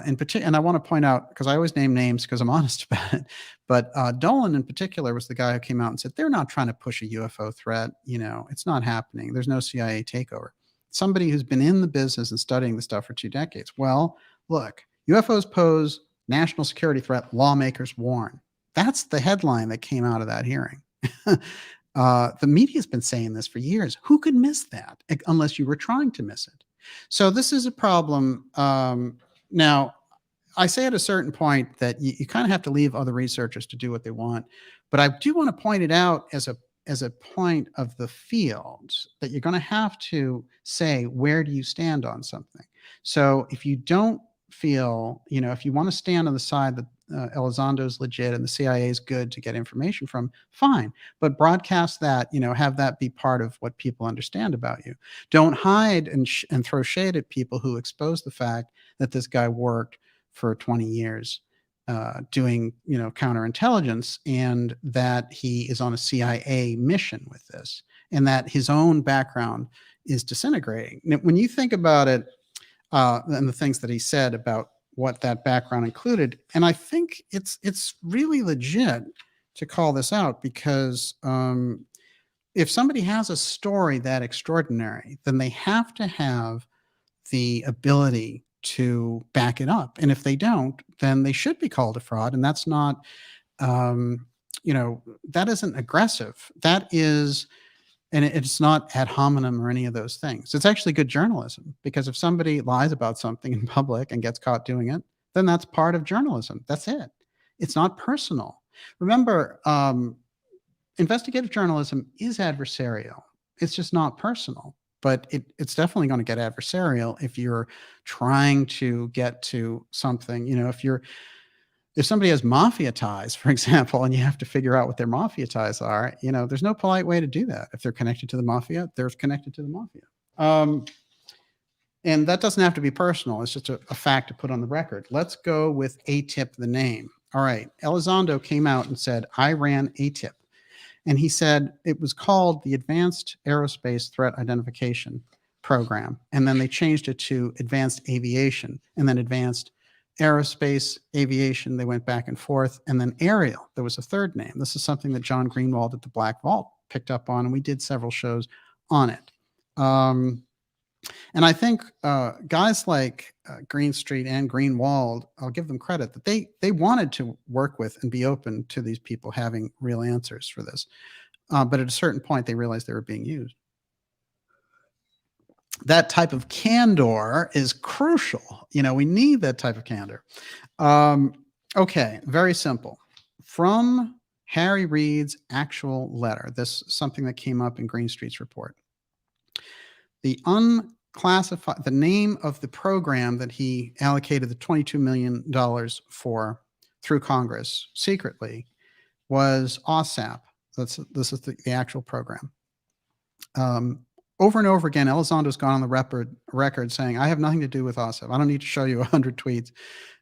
in particular, and I want to point out, because I always name names because I'm honest about it, but Dolan in particular was the guy who came out and said, they're not trying to push a UFO threat. It's not happening. There's no CIA takeover. Somebody who's been in the business and studying the stuff for 2 decades. Well, look, UFOs pose national security threat, lawmakers warn. That's the headline that came out of that hearing. The media's been saying this for years. Who could miss that unless you were trying to miss it? So this is a problem. Now, I say at a certain point that you kind of have to leave other researchers to do what they want, but I do want to point it out as a point of the field that you're going to have to say, where do you stand on something? So if you don't feel, if you want to stand on the side that Elizondo's legit and the CIA is good to get information from, fine, but broadcast that, have that be part of what people understand about you. Don't hide and throw shade at people who expose the fact that this guy worked for 20 years doing, counterintelligence, and that he is on a CIA mission with this, and that his own background is disintegrating. Now, when you think about it, and the things that he said about what that background included, and I think it's really legit to call this out, because if somebody has a story that extraordinary, then they have to have the ability to back it up. And if they don't, then they should be called a fraud. And that's not, that isn't aggressive. That is, and it's not ad hominem or any of those things. It's actually good journalism, because if somebody lies about something in public and gets caught doing it, then that's part of journalism. That's it. It's not personal. Remember, investigative journalism is adversarial. It's just not personal. But it's definitely going to get adversarial if you're trying to get to something. If somebody has mafia ties, for example, and you have to figure out what their mafia ties are, there's no polite way to do that. If they're connected to the mafia, they're connected to the mafia. And that doesn't have to be personal. It's just a fact to put on the record. Let's go with ATIP, the name. All right. Elizondo came out and said, I ran ATIP. And he said it was called the Advanced Aerospace Threat Identification Program. And then they changed it to Advanced Aviation, and then Advanced Aerospace Aviation. They went back and forth. And then Aerial. There was a third name. This is something that John Greenwald at the Black Vault picked up on, and we did several shows on it. And I think guys like Greenstreet and Greenwald, I'll give them credit that they wanted to work with and be open to these people having real answers for this. But at a certain point, they realized they were being used. That type of candor is crucial. We need that type of candor. Okay, very simple. From Harry Reid's actual letter, this is something that came up in Greenstreet's report. The unclassified, the name of the program that he allocated the $22 million for through Congress secretly was OSAP. This is the actual program. Over and over again, Elizondo's gone on the record saying, I have nothing to do with OSAP. I don't need to show you 100 tweets.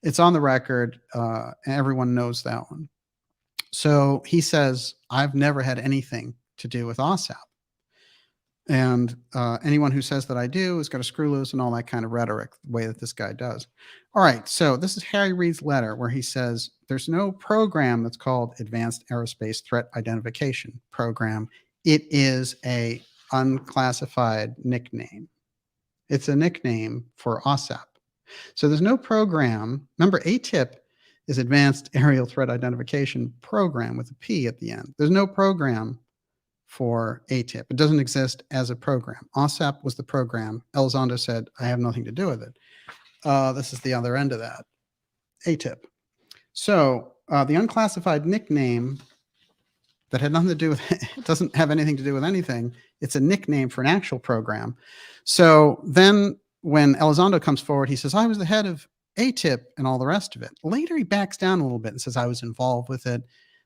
It's on the record. And everyone knows that one. So he says, I've never had anything to do with OSAP. And anyone who says that I do has got a screw loose and all that kind of rhetoric, the way that this guy does. All right, so this is Harry Reid's letter where he says there's no program that's called Advanced Aerospace Threat Identification Program. It is a unclassified nickname. It's a nickname for OSAP. So there's no program. Remember, ATIP is Advanced Aerial Threat Identification Program with a P at the end. There's no program for ATIP. It doesn't exist as a program. OSAP was the program. Elizondo said, I have nothing to do with it. This is the other end of that. ATIP. So the unclassified nickname that had nothing to do with it, doesn't have anything to do with anything. It's a nickname for an actual program. So then when Elizondo comes forward, he says, I was the head of ATIP and all the rest of it. Later, he backs down a little bit and says, I was involved with it.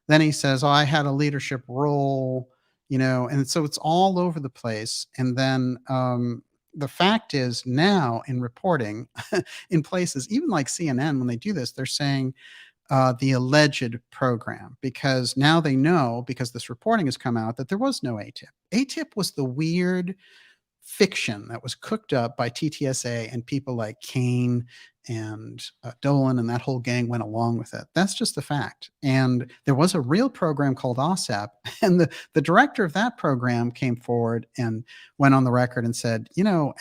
Then he says, I had a leadership role. And so it's all over the place. And then the fact is now in reporting in places, even like CNN, when they do this, they're saying the alleged program, because now they know, because this reporting has come out, that there was no ATIP. ATIP was the weird fiction that was cooked up by TTSA and people like Kane and Dolan, and that whole gang went along with it. That's just the fact. And there was a real program called OSAP, and the director of that program came forward and went on the record and said,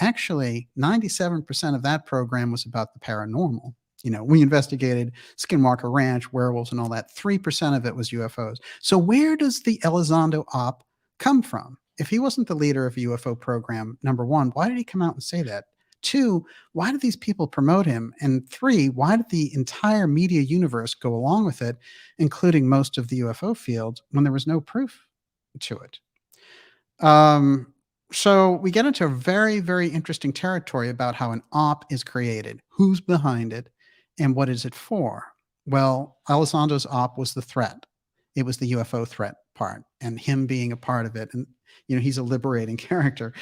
actually 97% of that program was about the paranormal. We investigated Skinwalker Ranch, werewolves, and all that. 3% of it was UFOs. So where does the Elizondo op come from? If he wasn't the leader of a UFO program, number one, why did he come out and say that? Two, why did these people promote him? And three, why did the entire media universe go along with it, including most of the UFO field, when there was no proof to it? So we get into a very, very interesting territory about how an op is created, who's behind it, and what is it for? Well, Elizondo's op was the threat. It was the UFO threat part, and him being a part of it. And, he's a liberating character.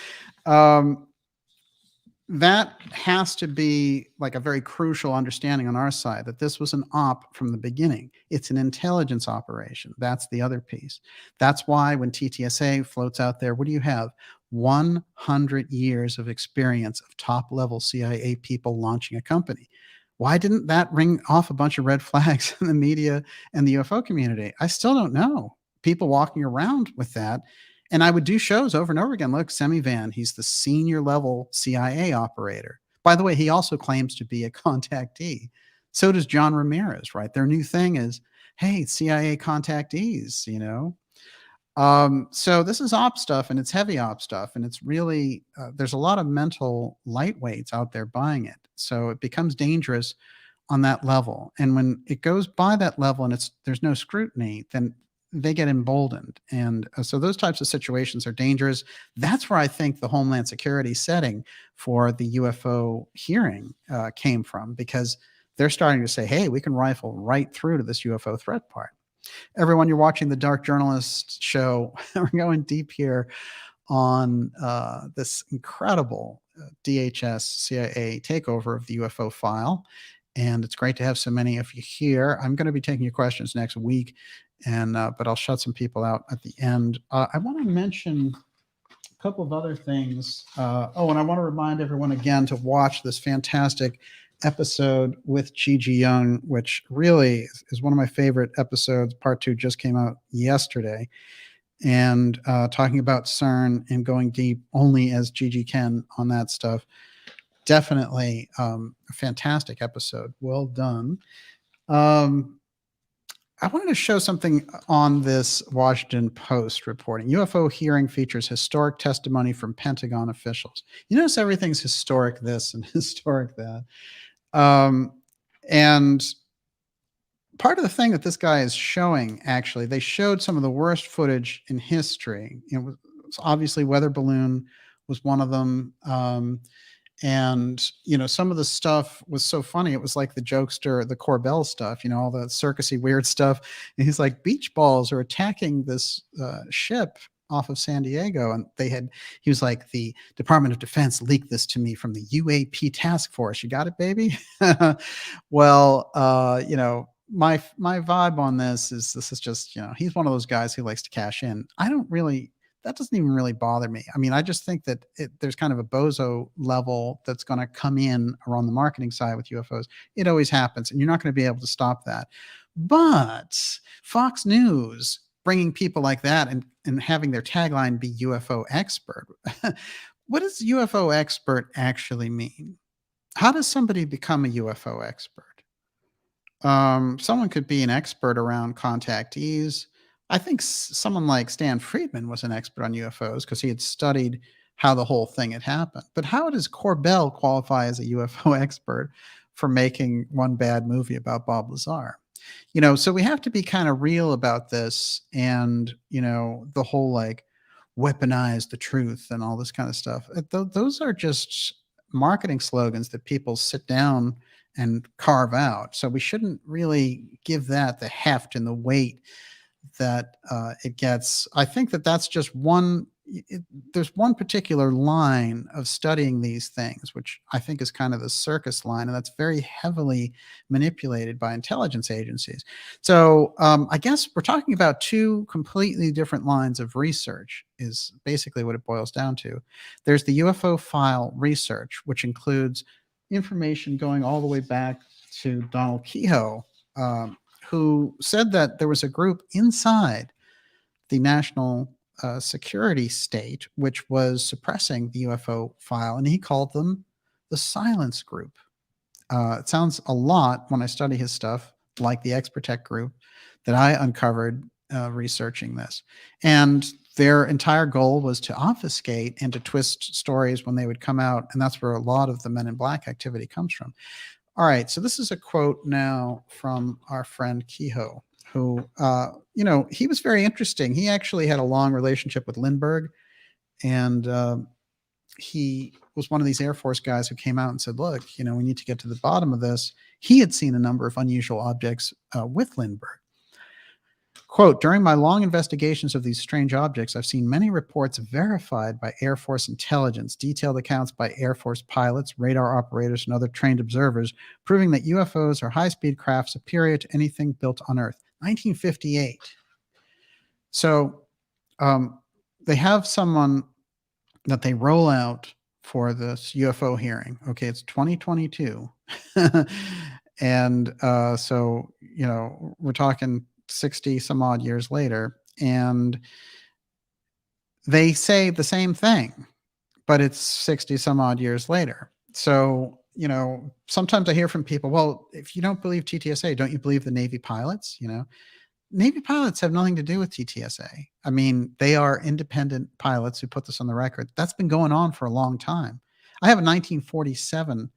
that has to be like a very crucial understanding on our side that this was an op from the beginning. It's an intelligence operation. That's the other piece. That's why when TTSA floats out there, what do you have? 100 years of experience of top level CIA people launching a company. Why didn't that ring off a bunch of red flags in the media and the UFO community? I still don't know. People walking around with that. And I would do shows over and over again. Look, Semivan, he's the senior level CIA operator. By the way, he also claims to be a contactee. So does John Ramirez, right? Their new thing is, hey, CIA contactees, you know? So this is op stuff, and it's heavy op stuff, and it's really, there's a lot of mental lightweights out there buying it. So it becomes dangerous on that level. And when it goes by that level and there's no scrutiny, then they get emboldened. And so those types of situations are dangerous. That's where I think the Homeland Security setting for the UFO hearing came from, because they're starting to say, hey, we can rifle right through to this UFO threat part. Everyone, you're watching the Dark Journalist show. We're going deep here on this incredible DHS CIA takeover of the UFO file. And it's great to have so many of you here. I'm going to be taking your questions next week, and but I'll shut some people out at the end. I want to mention a couple of other things. And I want to remind everyone again to watch this fantastic episode with Gigi Young, which really is one of my favorite episodes. Part 2 just came out yesterday, and talking about CERN and going deep only as Gigi can on that stuff. Definitely a fantastic episode. Well done. I wanted to show something on this Washington Post reporting. UFO hearing features historic testimony from Pentagon officials. You notice everything's historic this and historic that. And part of the thing that this guy is showing, actually, they showed some of the worst footage in history. It was obviously weather balloon was one of them. And, you know, some of the stuff was so funny. It was like the jokester, the Corbell stuff, you know, all the circusy weird stuff. And he's like, beach balls are attacking this ship off of San Diego. And he was like, the Department of Defense leaked this to me from the UAP task force. You got it, baby? Well, you know, my vibe on this is just, you know, he's one of those guys who likes to cash in. That doesn't even really bother me. I mean, I just think that there's kind of a bozo level that's going to come in around the marketing side with UFOs. It always happens, and you're not going to be able to stop that. But Fox News bringing people like that and having their tagline be UFO expert. What does UFO expert actually mean? How does somebody become a UFO expert? Someone could be an expert around contactees. I think someone like Stan Friedman was an expert on UFOs because he had studied how the whole thing had happened. But how does Corbell qualify as a UFO expert for making one bad movie about Bob Lazar? You know, so we have to be kind of real about this, and, you know, the whole like weaponize the truth and all this kind of stuff. Those are just marketing slogans that people sit down and carve out. So we shouldn't really give that the heft and the weight that it gets. I think that that's just there's one particular line of studying these things, which I think is kind of the circus line, and that's very heavily manipulated by intelligence agencies. So I guess we're talking about two completely different lines of research is basically what it boils down to. There's the UFO file research, which includes information going all the way back to Donald Kehoe, who said that there was a group inside the national security state which was suppressing the UFO file, and he called them the silence group. It sounds a lot, when I study his stuff, like the X-Protect group that I uncovered researching this. And their entire goal was to obfuscate and to twist stories when they would come out, and that's where a lot of the Men in Black activity comes from. All right, so this is a quote now from our friend Kehoe, who, you know, he was very interesting. He actually had a long relationship with Lindbergh, and he was one of these Air Force guys who came out and said, look, you know, we need to get to the bottom of this. He had seen a number of unusual objects with Lindbergh. Quote, during my long investigations of these strange objects, I've seen many reports verified by Air Force intelligence, detailed accounts by Air Force pilots, radar operators, and other trained observers, proving that UFOs are high-speed craft superior to anything built on Earth. 1958. So they have someone that they roll out for this UFO hearing. Okay, it's 2022. And so, we're talking 60 some odd years later, and they say the same thing, but it's 60 some odd years later. So, sometimes I hear from people, well, if you don't believe TTSA, don't you believe the Navy pilots? Navy pilots have nothing to do with TTSA. I mean, they are independent pilots who put this on the record. That's been going on for a long time. I have a 1947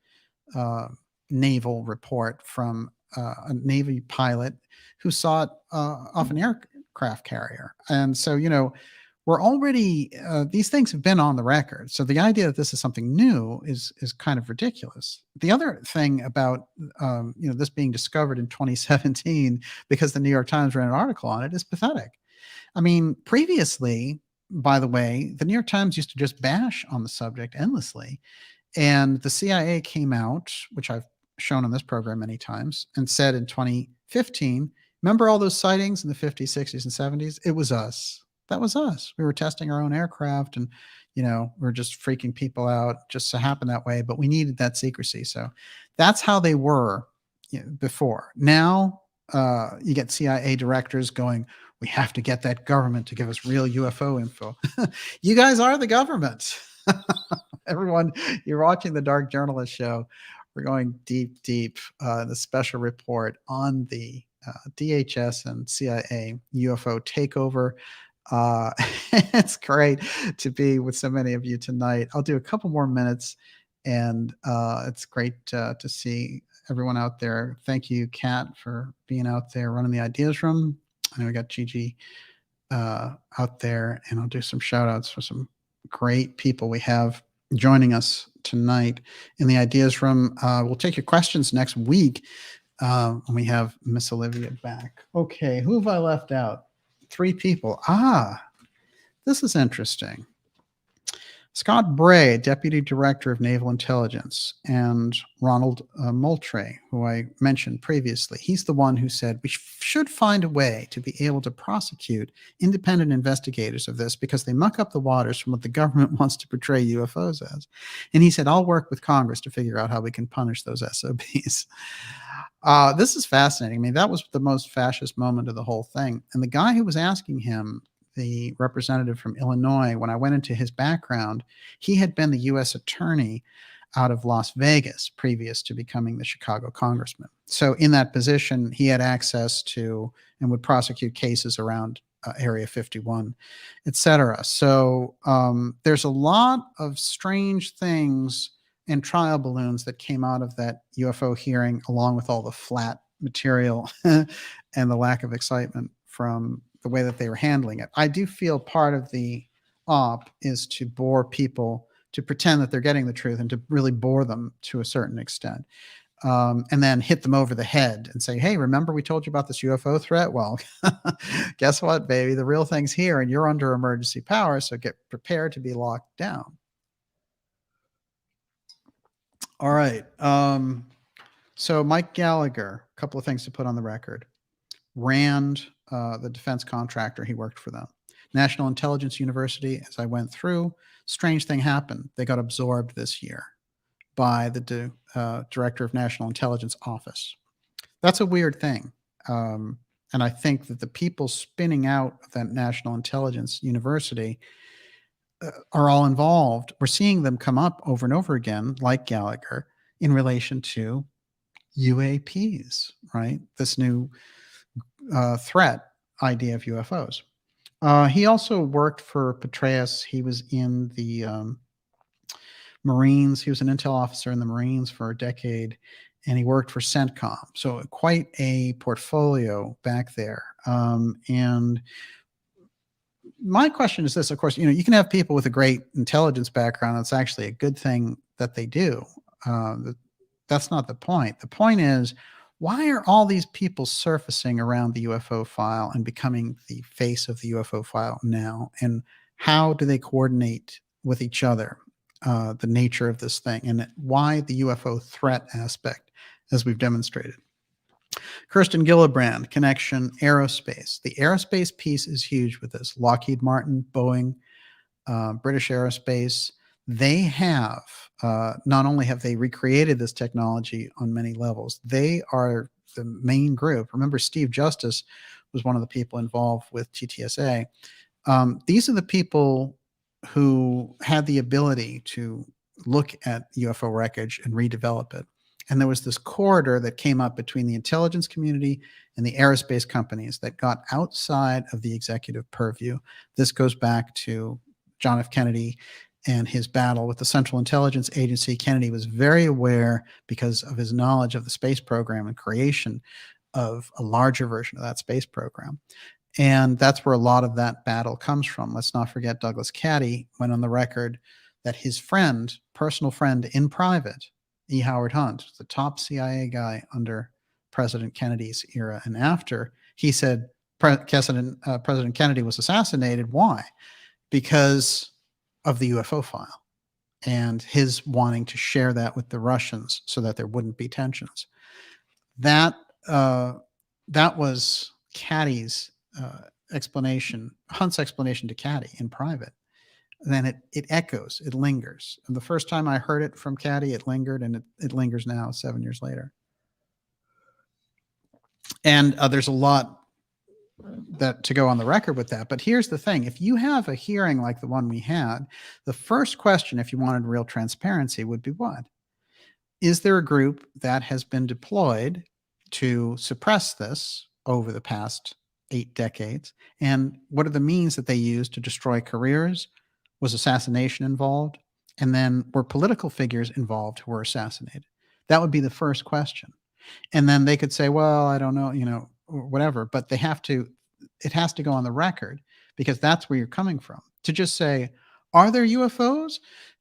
naval report from a Navy pilot who saw it off an aircraft carrier. And so, we're already, these things have been on the record. So the idea that this is something new is kind of ridiculous. The other thing about, this being discovered in 2017 because the New York Times ran an article on it is pathetic. I mean, previously, by the way, the New York Times used to just bash on the subject endlessly. And the CIA came out, which I've shown on this program many times, and said in 2015, remember all those sightings in the 50s, 60s, and 70s? It was us. That was us. We were testing our own aircraft, and we were just freaking people out. Just so happened that way, but we needed that secrecy. So that's how they were before. Now you get CIA directors going, we have to get that government to give us real UFO info. You guys are the government. Everyone, you're watching the Dark Journalist Show. We're going deep, the special report on the DHS and CIA UFO takeover. It's great to be with so many of you tonight. I'll do a couple more minutes, and it's great to see everyone out there. Thank you, Kat, for being out there running the ideas room. I know we got Gigi out there, and I'll do some shout outs for some great people we have joining us tonight in the ideas room. We'll take your questions next week when we have Miss Olivia back. Okay, who have I left out? 3 people. This is interesting. Scott Bray, Deputy Director of Naval Intelligence, and Ronald Moultrie, who I mentioned previously. He's the one who said we should find a way to be able to prosecute independent investigators of this because they muck up the waters from what the government wants to portray UFOs as. And he said, I'll work with Congress to figure out how we can punish those SOBs. This is fascinating. I mean, that was the most fascist moment of the whole thing. And the guy who was asking him, the representative from Illinois, when I went into his background, he had been the U.S. attorney out of Las Vegas previous to becoming the Chicago congressman. So in that position, he had access to and would prosecute cases around Area 51, et cetera. So there's a lot of strange things and trial balloons that came out of that UFO hearing, along with all the flat material and the lack of excitement from the way that they were handling it. I do feel part of the op is to bore people, to pretend that they're getting the truth and to really bore them to a certain extent. And then hit them over the head and say, hey, remember we told you about this UFO threat? Well, guess what, baby? The real thing's here and you're under emergency power, so get prepared to be locked down. All right. So Mike Gallagher, a couple of things to put on the record. RAND, the defense contractor, he worked for them. National Intelligence University, as I went through, strange thing happened. They got absorbed this year by the Director of National Intelligence Office. That's a weird thing. And I think that the people spinning out of that National Intelligence University are all involved. We're seeing them come up over and over again, like Gallagher, in relation to UAPs, right? This new threat idea of UFOs. He also worked for Petraeus. He was in the Marines. He was an intel officer in the Marines for a decade, and he worked for CENTCOM. So quite a portfolio back there. And my question is this, of course, you can have people with a great intelligence background. That's actually a good thing that they do. That's not the point. The point is, why are all these people surfacing around the UFO file and becoming the face of the UFO file now? And how do they coordinate with each other? The nature of this thing and why the UFO threat aspect, as we've demonstrated. Kirsten Gillibrand, connection, aerospace. The aerospace piece is huge with this. Lockheed Martin, Boeing, British Aerospace, they have, not only have they recreated this technology on many levels, they are the main group. Remember, Steve Justice was one of the people involved with TTSA. These are the people who had the ability to look at UFO wreckage and redevelop it. And there was this corridor that came up between the intelligence community and the aerospace companies that got outside of the executive purview. This goes back to John F. Kennedy and his battle with the Central Intelligence Agency. Kennedy was very aware, because of his knowledge of the space program and creation of a larger version of that space program. And that's where a lot of that battle comes from. Let's not forget Douglas Caddy went on the record that his friend, personal friend in private, E. Howard Hunt, the top CIA guy under President Kennedy's era and after, he said President Kennedy was assassinated. Why? Because of the UFO file and his wanting to share that with the Russians so that there wouldn't be tensions. That was Caddy's explanation, Hunt's explanation to Caddy in private. And then it echoes, it lingers. And the first time I heard it from Caddy, it lingered, and it lingers now 7 years later. And there's a lot that to go on the record with that. But here's the thing. If you have a hearing like the one we had, the first question, if you wanted real transparency, would be what? Is there a group that has been deployed to suppress this over the past 8 decades? And what are the means that they use to destroy careers? Was assassination involved? And then were political figures involved who were assassinated? That would be the first question. And then they could say, well, I don't know, or whatever, but it has to go on the record, because that's where you're coming from. To just say, are there UFOs?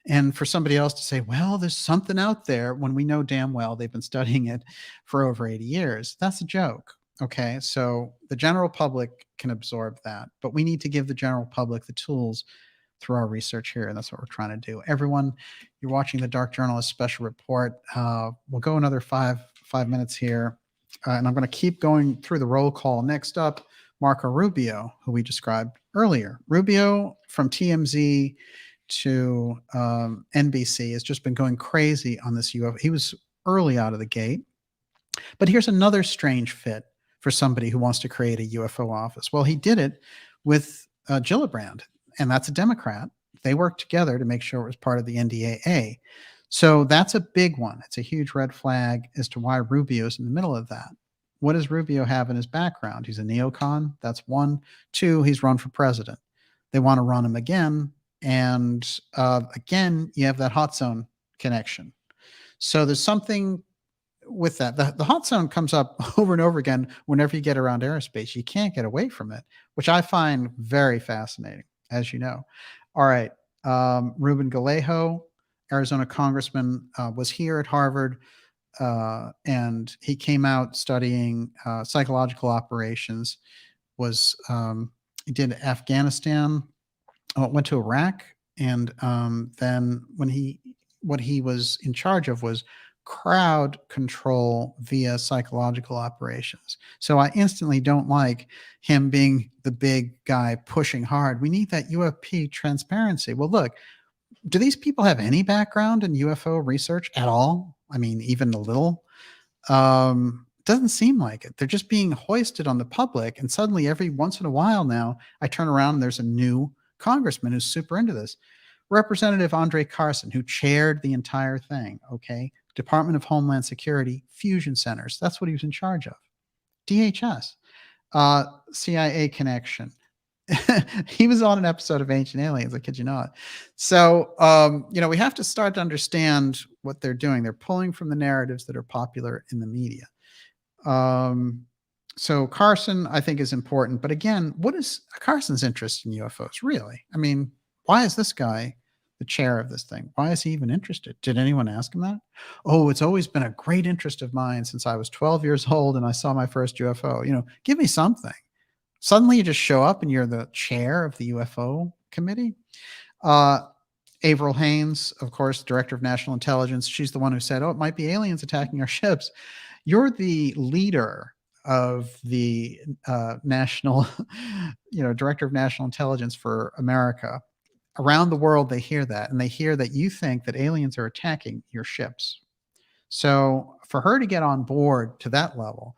And for somebody else to say, well, there's something out there, when we know damn well they've been studying it for over 80 years. That's a joke. Okay. So the general public can absorb that, but we need to give the general public the tools through our research here. And that's what we're trying to do. Everyone, you're watching the Dark Journalist Special Report. We'll go another five minutes here. And I'm going to keep going through the roll call. Next up, Marco Rubio, who we described earlier. Rubio from TMZ to NBC has just been going crazy on this UFO. He was early out of the gate. But here's another strange fit for somebody who wants to create a UFO office. Well, he did it with Gillibrand, and that's a Democrat. They worked together to make sure it was part of the NDAA. So that's a big one. It's a huge red flag as to why Rubio's in the middle of that. What does Rubio have in his background? He's a neocon. That's one. Two, he's run for president. They want to run him again. And again, you have that hot zone connection. So there's something with that. The hot zone comes up over and over again whenever you get around aerospace. You can't get away from it, which I find very fascinating, as you know. All right. Ruben Galejo, Arizona congressman, was here at Harvard, and he came out studying psychological operations, he did Afghanistan, went to Iraq, and then what he was in charge of was crowd control via psychological operations. So I instantly don't like him being the big guy pushing hard. We need that UFP transparency. Well, look, do these people have any background in UFO research at all? I mean, even a little? Doesn't seem like it. They're just being hoisted on the public. And suddenly every once in a while now, I turn around and there's a new congressman who's super into this. Representative Andre Carson, who chaired the entire thing, okay? Department of Homeland Security, fusion centers. That's what he was in charge of. DHS, CIA connection. He was on an episode of Ancient Aliens, I kid you not. So, we have to start to understand what they're doing. They're pulling from the narratives that are popular in the media. So Carson, I think, is important. But again, what is Carson's interest in UFOs, really? I mean, why is this guy the chair of this thing. Why is he even interested? Did anyone ask him that? Oh, it's always been a great interest of mine since I was 12 years old and I saw my first UFO. Give me something. Suddenly you just show up and you're the chair of the UFO committee. Avril Haines, of course, Director of National Intelligence, she's the one who said, oh, it might be aliens attacking our ships. You're the leader of the national, Director of National Intelligence for America. Around the world, they hear that, and they hear that you think that aliens are attacking your ships. So for her to get on board to that level,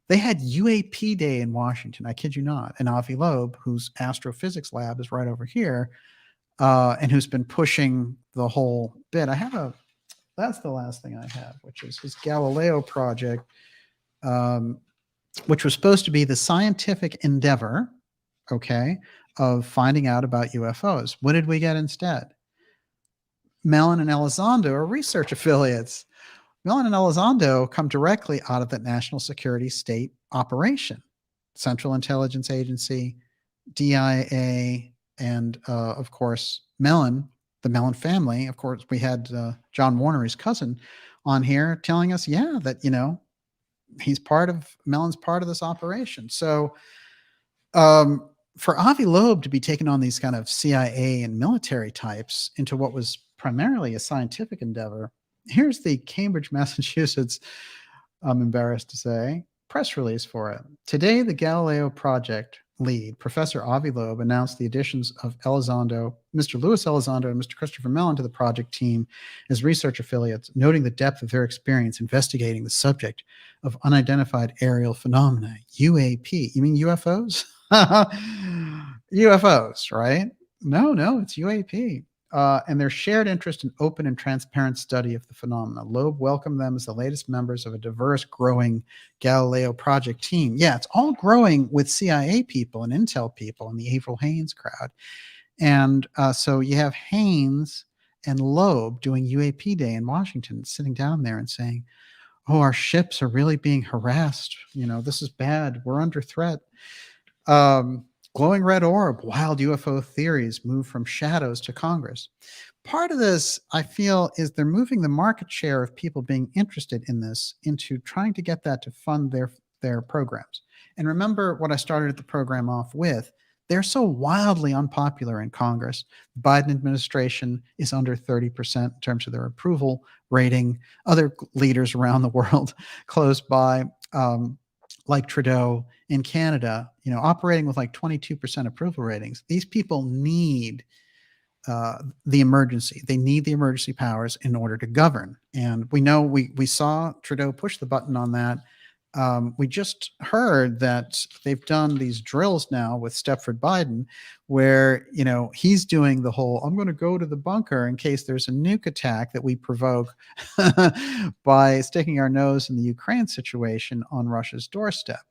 they had UAP Day in Washington. I kid you not. And Avi Loeb, whose astrophysics lab is right over here, and who's been pushing the whole bit. That's the last thing I have, which is his Galileo project, which was supposed to be the scientific endeavor, of finding out about UFOs. What did we get instead? Mellon and Elizondo are research affiliates. Mellon and Elizondo come directly out of the national security state operation, Central Intelligence Agency, DIA, and of course, Mellon, the Mellon family. Of course, we had John Warner, his cousin, on here telling us, that, Mellon's part of this operation. So for Avi Loeb to be taking on these kind of CIA and military types into what was primarily a scientific endeavor, here's the Cambridge, Massachusetts, I'm embarrassed to say, press release for it. Today, the Galileo project lead, Professor Avi Loeb, announced the additions of Elizondo, Mr. Louis Elizondo and Mr. Christopher Mellon to the project team as research affiliates, noting the depth of their experience investigating the subject of unidentified aerial phenomena, UAP. You mean UFOs? UFOs, right? No, it's UAP. And their shared interest in open and transparent study of the phenomena. Loeb welcomed them as the latest members of a diverse, growing Galileo project team. Yeah, it's all growing with CIA people and Intel people and the Avril Haines crowd. And so you have Haines and Loeb doing UAP Day in Washington, sitting down there and saying, oh, our ships are really being harassed. This is bad. We're under threat. Glowing red orb, wild UFO theories move from shadows to Congress. Part of this, I feel, is they're moving the market share of people being interested in this into trying to get that to fund their programs. And remember what I started the program off with. They're so wildly unpopular in Congress. The Biden administration is under 30% in terms of their approval rating. Other leaders around the world close by, like Trudeau in Canada, operating with like 22% approval ratings. These people need the emergency. They need the emergency powers in order to govern. And we know we saw Trudeau push the button on that. We just heard that they've done these drills now with Stepford Biden where, he's doing the whole, I'm going to go to the bunker in case there's a nuke attack that we provoke by sticking our nose in the Ukraine situation on Russia's doorstep.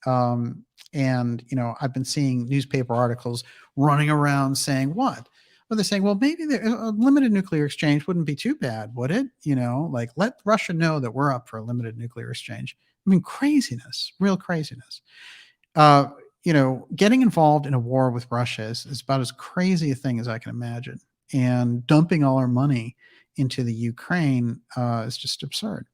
And I've been seeing newspaper articles running around saying what? Well, they're saying, well, maybe a limited nuclear exchange wouldn't be too bad, would it? Let Russia know that we're up for a limited nuclear exchange. I mean, craziness, real craziness. Getting involved in a war with Russia is about as crazy a thing as I can imagine. And dumping all our money into the Ukraine is just absurd.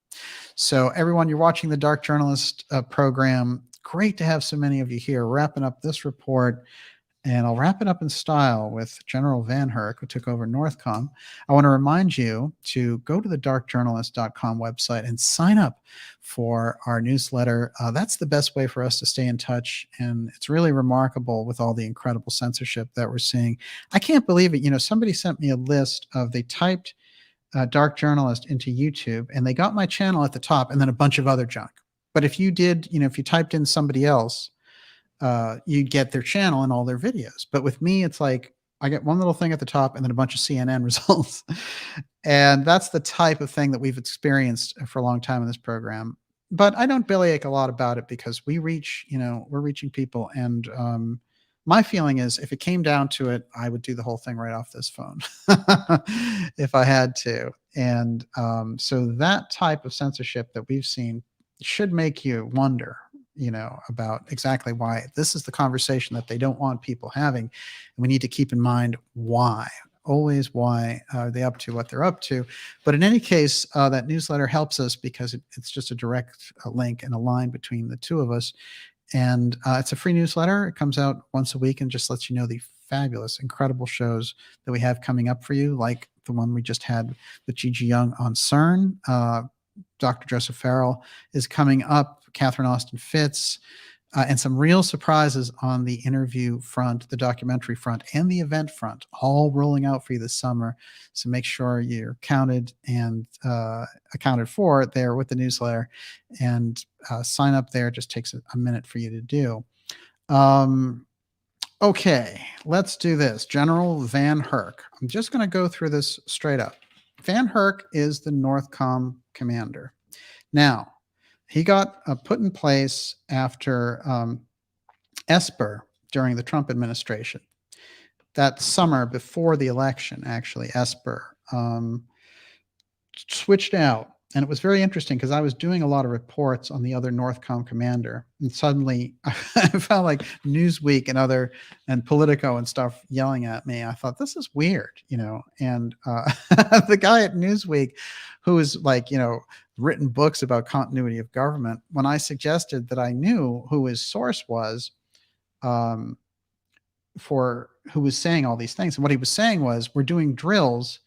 So everyone, you're watching the Dark Journalist program. Great to have so many of you here. Wrapping up this report. And I'll wrap it up in style with General Van Herk, who took over Northcom. I want to remind you to go to the darkjournalist.com website and sign up for our newsletter. That's the best way for us to stay in touch. And it's really remarkable with all the incredible censorship that we're seeing. I can't believe it. Somebody sent me a list they typed Dark Journalist into YouTube, and they got my channel at the top and then a bunch of other junk. But if you if you typed in somebody else, you'd get their channel and all their videos. But with me, it's like I get one little thing at the top and then a bunch of CNN results. And that's the type of thing that we've experienced for a long time in this program. But I don't bellyache a lot about it because we're reaching people. And my feeling is if it came down to it, I would do the whole thing right off this phone if I had to. And so that type of censorship that we've seen should make you wonder about exactly why this is the conversation that they don't want people having. And we need to keep in mind why. always why are they up to what they're up to. But in any case, that newsletter helps us because it's just a direct link and a line between the two of us. And it's a free newsletter. It comes out once a week and just lets you know the fabulous, incredible shows that we have coming up for you, like the one we just had with Gigi Young on CERN. Dr. Joseph Farrell is coming up, Catherine Austin Fitz, and some real surprises on the interview front, the documentary front, and the event front, all rolling out for you this summer. So make sure you're counted and accounted for there with the newsletter, and sign up there. It just takes a minute for you to do. Okay, let's do this. General Van Herk. I'm just going to go through this straight up. Van Herk is the Northcom commander. Now, he got put in place after Esper during the Trump administration. That summer before the election, actually, Esper switched out. And it was very interesting because I was doing a lot of reports on the other Northcom commander. And suddenly I felt like Newsweek and Politico and stuff yelling at me. I thought, this is weird, and the guy at Newsweek who was like, written books about continuity of government, when I suggested that I knew who his source was for who was saying all these things. And what he was saying was, we're doing drills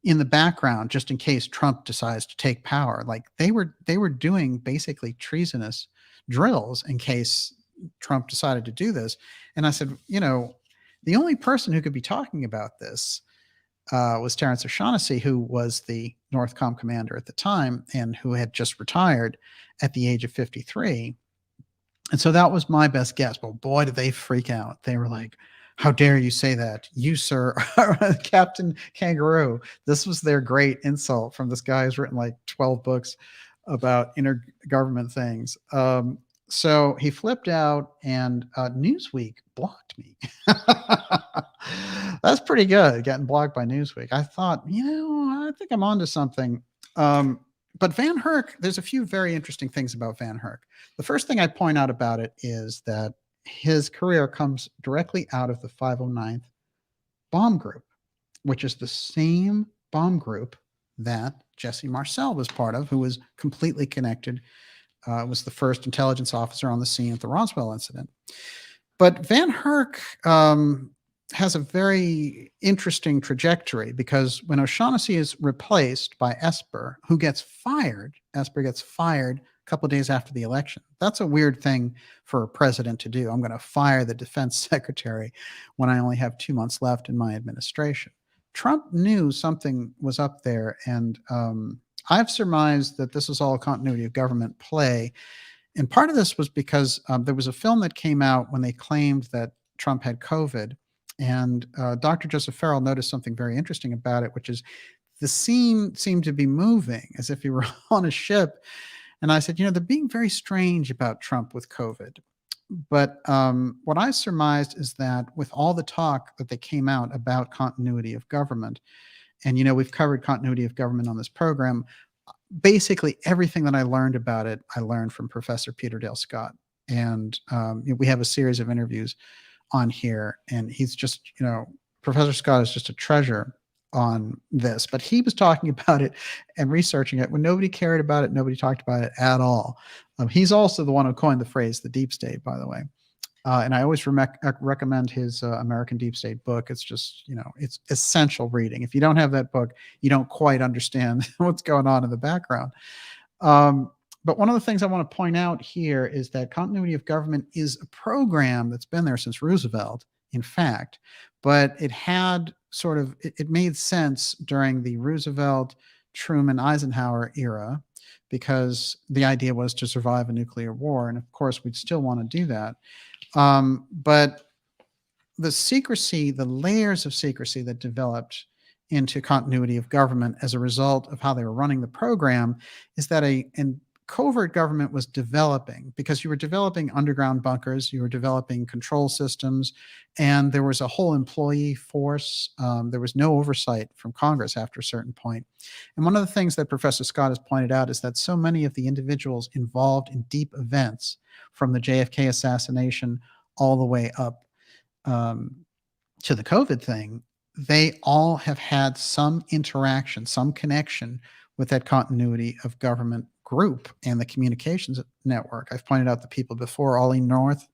in the background just in case Trump decides to take power. Like they were doing basically treasonous drills in case Trump decided to do this. And I said, the only person who could be talking about this was Terrence O'Shaughnessy, who was the Northcom commander at the time and who had just retired at the age of 53. And so that was my best guess. But boy, did they freak out. They were like, how dare you say that? You, sir, are Captain Kangaroo. This was their great insult from this guy who's written like 12 books about intergovernment things. So he flipped out, and Newsweek blocked me. That's pretty good, getting blocked by Newsweek. I thought, I think I'm onto something. But Van Herk, there's a few very interesting things about Van Herk. The first thing I point out about it is that his career comes directly out of the 509th Bomb Group, which is the same bomb group that Jesse Marcel was part of, who was completely connected, was the first intelligence officer on the scene at the Roswell incident. But Van Herk has a very interesting trajectory, because when O'Shaughnessy is replaced by Esper, who gets fired, Esper gets fired a couple of days after the election. That's a weird thing for a president to do. I'm going to fire the defense secretary when I only have 2 months left in my administration. Trump knew something was up there, and I've surmised that this is all continuity of government play. And part of this was because there was a film that came out when they claimed that Trump had COVID, and Dr. Joseph Farrell noticed something very interesting about it, which is the scene seemed to be moving as if he were on a ship. And I said, they're being very strange about Trump with COVID. But what I surmised is that with all the talk that they came out about continuity of government, and, we've covered continuity of government on this program, basically everything that I learned about it, I learned from Professor Peter Dale Scott. And we have a series of interviews on here, and he's just, Professor Scott is just a treasure on this. But he was talking about it and researching it when nobody cared about it, nobody talked about it at all. He's also the one who coined the phrase "the deep state," by the way. And I always recommend his American Deep State book. It's just, it's essential reading. If you don't have that book, you don't quite understand what's going on in the background. But one of the things I want to point out here is that continuity of government is a program that's been there since Roosevelt, in fact, but it had it made sense during the Roosevelt, Truman, Eisenhower era, because the idea was to survive a nuclear war. And of course, we'd still want to do that. But the secrecy, the layers of secrecy that developed into continuity of government as a result of how they were running the program is that a covert government was developing, because you were developing underground bunkers, you were developing control systems, and there was a whole employee force. There was no oversight from Congress after a certain point. And one of the things that Professor Scott has pointed out is that so many of the individuals involved in deep events, from the JFK assassination all the way up to the COVID thing, they all have had some interaction, some connection with that continuity of government group and the communications network. I've pointed out the people before, Ollie North.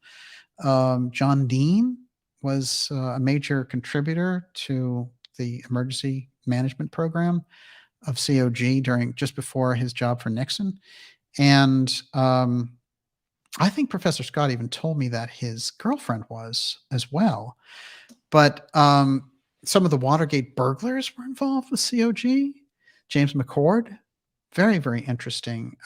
John Dean was a major contributor to the emergency management program of COG just before his job for Nixon. And I think Professor Scott even told me that his girlfriend was as well. But some of the Watergate burglars were involved with COG. James McCord, very, very interesting.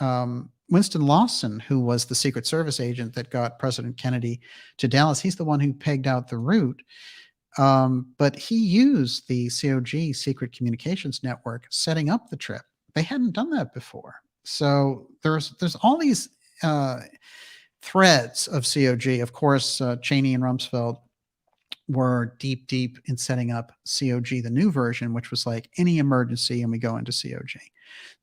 Winston Lawson, who was the Secret Service agent that got President Kennedy to Dallas, he's the one who pegged out the route. But he used the COG Secret Communications Network setting up the trip. They hadn't done that before. So there's all these threads of COG. Of course, Cheney and Rumsfeld were deep in setting up COG, the new version, which was like any emergency and we go into COG.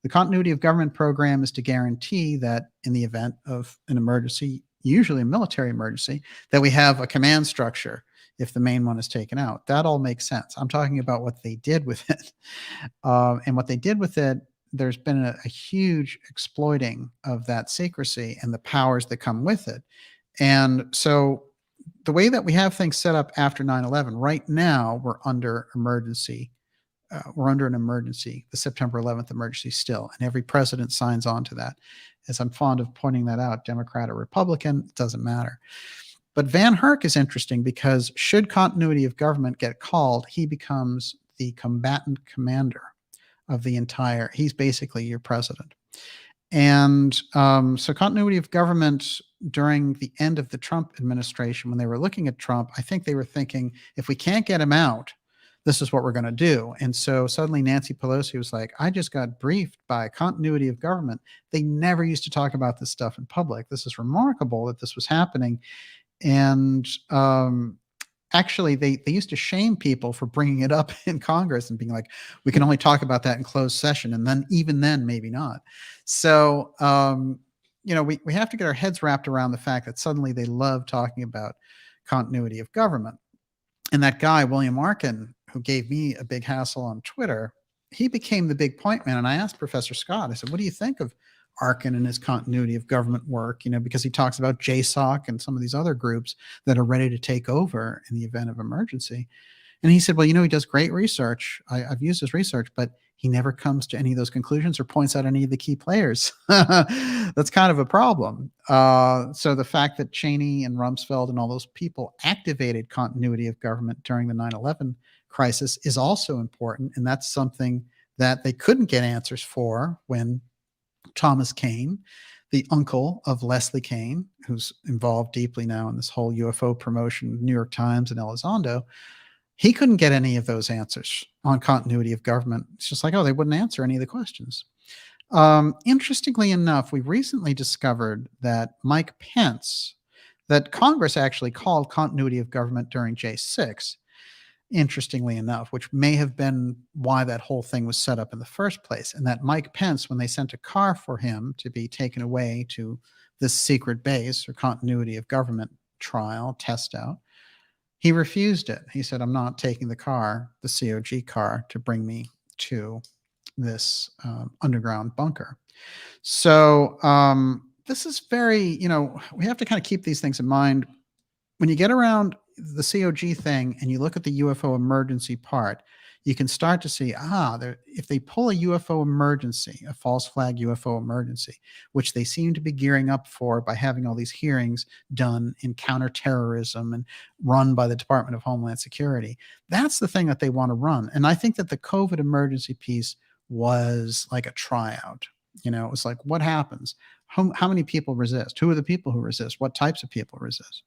The continuity of government program is to guarantee that in the event of an emergency, usually a military emergency, that we have a command structure if the main one is taken out. That all makes sense. I'm talking about what they did with it. And what they did with it, there's been a huge exploiting of that secrecy and the powers that come with it. And so the way that we have things set up after 9/11, right now we're under emergency. We're under an emergency, the September 11th emergency still, and every president signs on to that. As I'm fond of pointing that out, Democrat or Republican, it doesn't matter. But Van Herk is interesting because should continuity of government get called, he becomes the combatant commander of the entire, he's basically your president. And so continuity of government during the end of the Trump administration, when they were looking at Trump, I think they were thinking, if we can't get him out, this is what we're going to do. And so suddenly Nancy Pelosi was like, I just got briefed by continuity of government. They never used to talk about this stuff in public. This is remarkable that this was happening. And actually, they used to shame people for bringing it up in Congress and being like, we can only talk about that in closed session. And then even then, maybe not. So, we have to get our heads wrapped around the fact that suddenly they love talking about continuity of government. And that guy, William Arkin, who gave me a big hassle on Twitter, he became the big point man. And I asked Professor Scott, I said, what do you think of Arkin and his continuity of government work? Because he talks about JSOC and some of these other groups that are ready to take over in the event of emergency. And he said, well, he does great research. I've used his research, but he never comes to any of those conclusions or points out any of the key players. That's kind of a problem. So the fact that Cheney and Rumsfeld and all those people activated continuity of government during the 9/11 crisis is also important. And that's something that they couldn't get answers for when Thomas Kane, the uncle of Leslie Kane, who's involved deeply now in this whole UFO promotion, New York Times and Elizondo, he couldn't get any of those answers on continuity of government. It's just like, they wouldn't answer any of the questions. Interestingly enough, we recently discovered that Mike Pence, that Congress actually called continuity of government during J6, interestingly enough, which may have been why that whole thing was set up in the first place. And that Mike Pence, when they sent a car for him to be taken away to this secret base or continuity of government trial, test out, he refused it. He said, I'm not taking the car, the COG car, to bring me to this underground bunker. So this is very, we have to kind of keep these things in mind. When you get around the COG thing and you look at the UFO emergency part, you can start to see, if they pull a UFO emergency, a false flag UFO emergency, which they seem to be gearing up for by having all these hearings done in counterterrorism and run by the Department of Homeland Security, that's the thing that they want to run. And I think that the COVID emergency piece was like a tryout. It was like, what happens? How many people resist? Who are the people who resist? What types of people resist?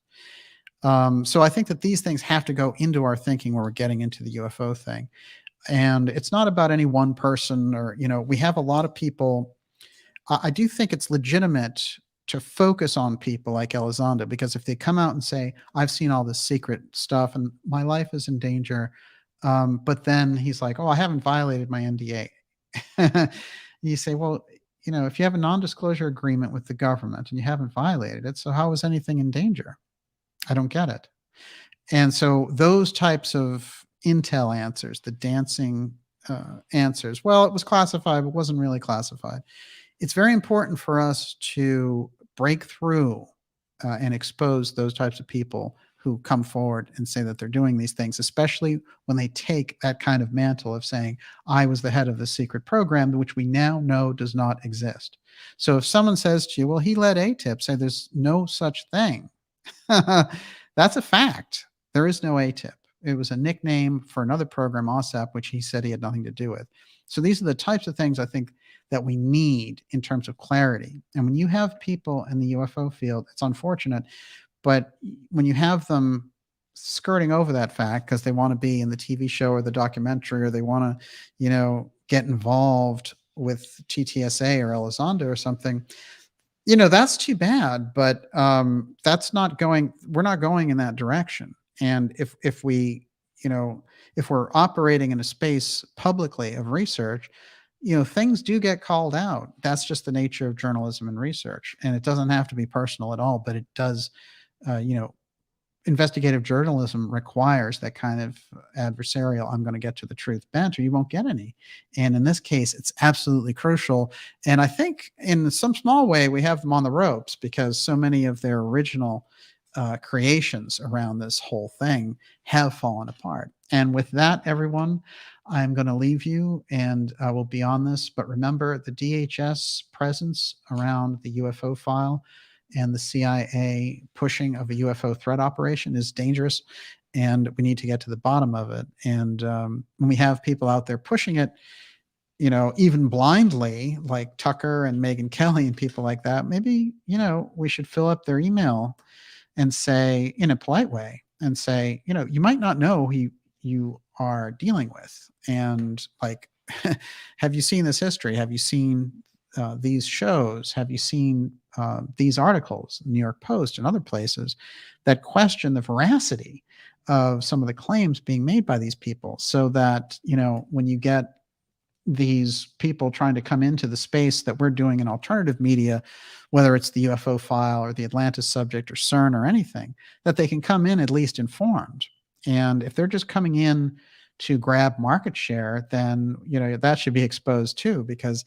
So I think that these things have to go into our thinking when we're getting into the UFO thing. And it's not about any one person or, we have a lot of people. I do think it's legitimate to focus on people like Elizondo, because if they come out and say, I've seen all this secret stuff and my life is in danger. But then he's like, I haven't violated my NDA. You say, well, if you have a non-disclosure agreement with the government and you haven't violated it, so how is anything in danger? I don't get it. And so those types of intel answers, the dancing answers. Well, it was classified, but wasn't really classified. It's very important for us to break through and expose those types of people who come forward and say that they're doing these things, especially when they take that kind of mantle of saying, I was the head of the secret program, which we now know does not exist. So if someone says to you, well, he led ATIP, say there's no such thing. That's a fact. There is no ATIP. It was a nickname for another program, OSAP, which he said he had nothing to do with. So these are the types of things I think that we need in terms of clarity. And when you have people in the UFO field, it's unfortunate, but when you have them skirting over that fact because they want to be in the TV show or the documentary, or they want to, get involved with TTSA or Elizondo or something, that's too bad. But that's not going. We're not going in that direction. And if we, if we're operating in a space publicly of research, things do get called out. That's just the nature of journalism and research, and it doesn't have to be personal at all. But it does. Investigative journalism requires that kind of adversarial, I'm going to get to the truth bent, or you won't get any. And in this case, it's absolutely crucial. And I think in some small way, we have them on the ropes because so many of their original creations around this whole thing have fallen apart. And with that, everyone, I'm going to leave you and I will be on this. But remember, the DHS presence around the UFO file and the CIA pushing of a UFO threat operation is dangerous, and we need to get to the bottom of it. And when we have people out there pushing it, even blindly, like Tucker and Megyn Kelly and people like that, maybe, we should fill up their email and say, in a polite way, and say, you might not know who you are dealing with. And like, have you seen this history? Have you seen these shows? Have you seen these articles, New York Post and other places, that question the veracity of some of the claims being made by these people, so that, when you get these people trying to come into the space that we're doing in alternative media, whether it's the UFO file or the Atlantis Subject or CERN or anything, that they can come in at least informed. And if they're just coming in to grab market share, then, that should be exposed too, because,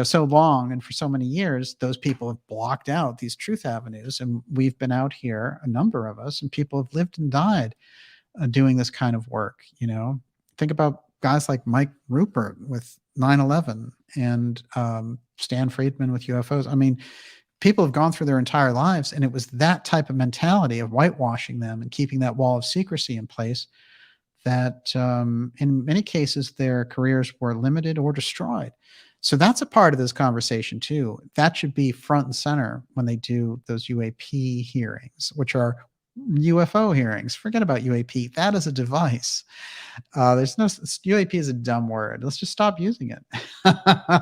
so long and for so many years, those people have blocked out these truth avenues. And we've been out here, a number of us, and people have lived and died doing this kind of work. Think about guys like Mike Rupert with 9/11 and Stan Friedman with UFOs. I mean, people have gone through their entire lives, and it was that type of mentality of whitewashing them and keeping that wall of secrecy in place that in many cases their careers were limited or destroyed. So that's a part of this conversation too. That should be front and center when they do those UAP hearings, which are UFO hearings. Forget about UAP. That is a device. There's no UAP is a dumb word. Let's just stop using it.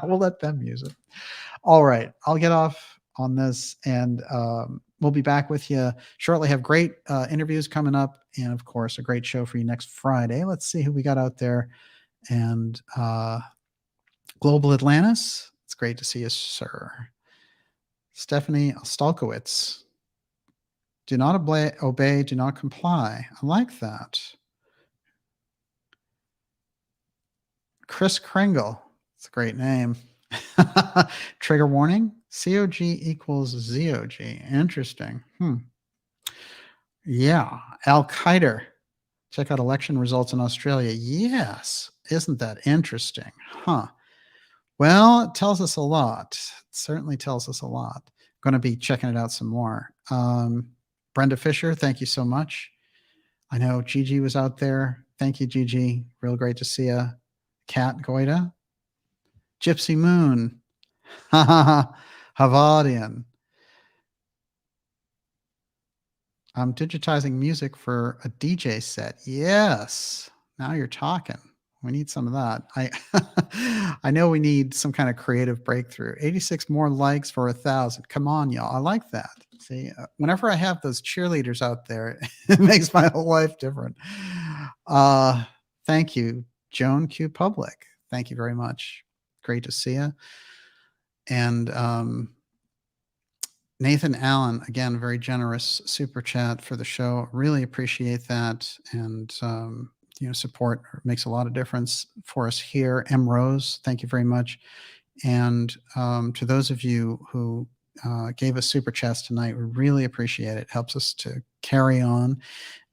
We'll let them use it. All right, I'll get off on this, and we'll be back with you shortly. Have great interviews coming up, and of course, a great show for you next Friday. Let's see who we got out there. And Global Atlantis, it's great to see you, sir. Stephanie Stalkowitz, do not obey, do not comply. I like that. Chris Kringle, it's a great name. Trigger warning, COG equals ZOG. Interesting. Yeah. Al Qaeda, check out election results in Australia. Yes. Isn't that interesting? Well, it tells us a lot. It certainly tells us a lot. Going to be checking it out some more. Brenda Fisher, thank you so much. I know Gigi was out there. Thank you, Gigi. Real great to see you. Kat Goida. Gypsy Moon. Havadian. I'm digitizing music for a DJ set. Yes. Now you're talking. We need some of that. I know we need some kind of creative breakthrough. 86 more likes for 1,000. Come on, y'all. I like that. See, whenever I have those cheerleaders out there, it makes my whole life different. Thank you, Joan Q. Public. Thank you very much. Great to see you. And Nathan Allen, again, very generous super chat for the show. Really appreciate that. And support makes a lot of difference for us here. M. Rose, thank you very much. And to those of you who gave us super chats tonight, we really appreciate it. It helps us to carry on.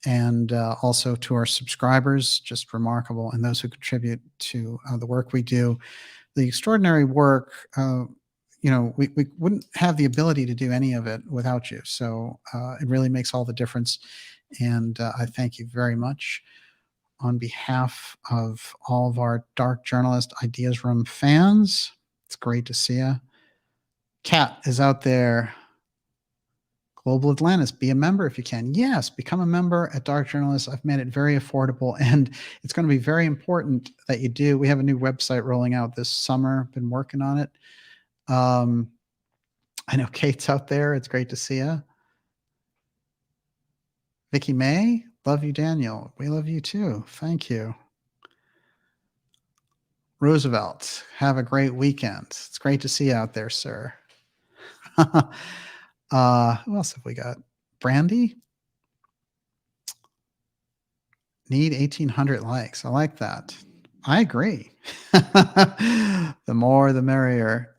And also to our subscribers, just remarkable. And those who contribute to the work we do, the extraordinary work, we wouldn't have the ability to do any of it without you. So it really makes all the difference. And I thank you very much on behalf of all of our Dark Journalist Ideas Room fans. It's great to see you. Kat is out there. Global Atlantis, be a member if you can. Yes, become a member at Dark Journalist. I've made it very affordable, and it's going to be very important that you do. We have a new website rolling out this summer. Been working on it. I know Kate's out there. It's great to see you. Vicky May, love you, Daniel. We love you too. Thank you. Roosevelt, have a great weekend. It's great to see you out there, sir. Who else have we got? Brandy? Need 1,800 likes. I like that. I agree. The more, the merrier.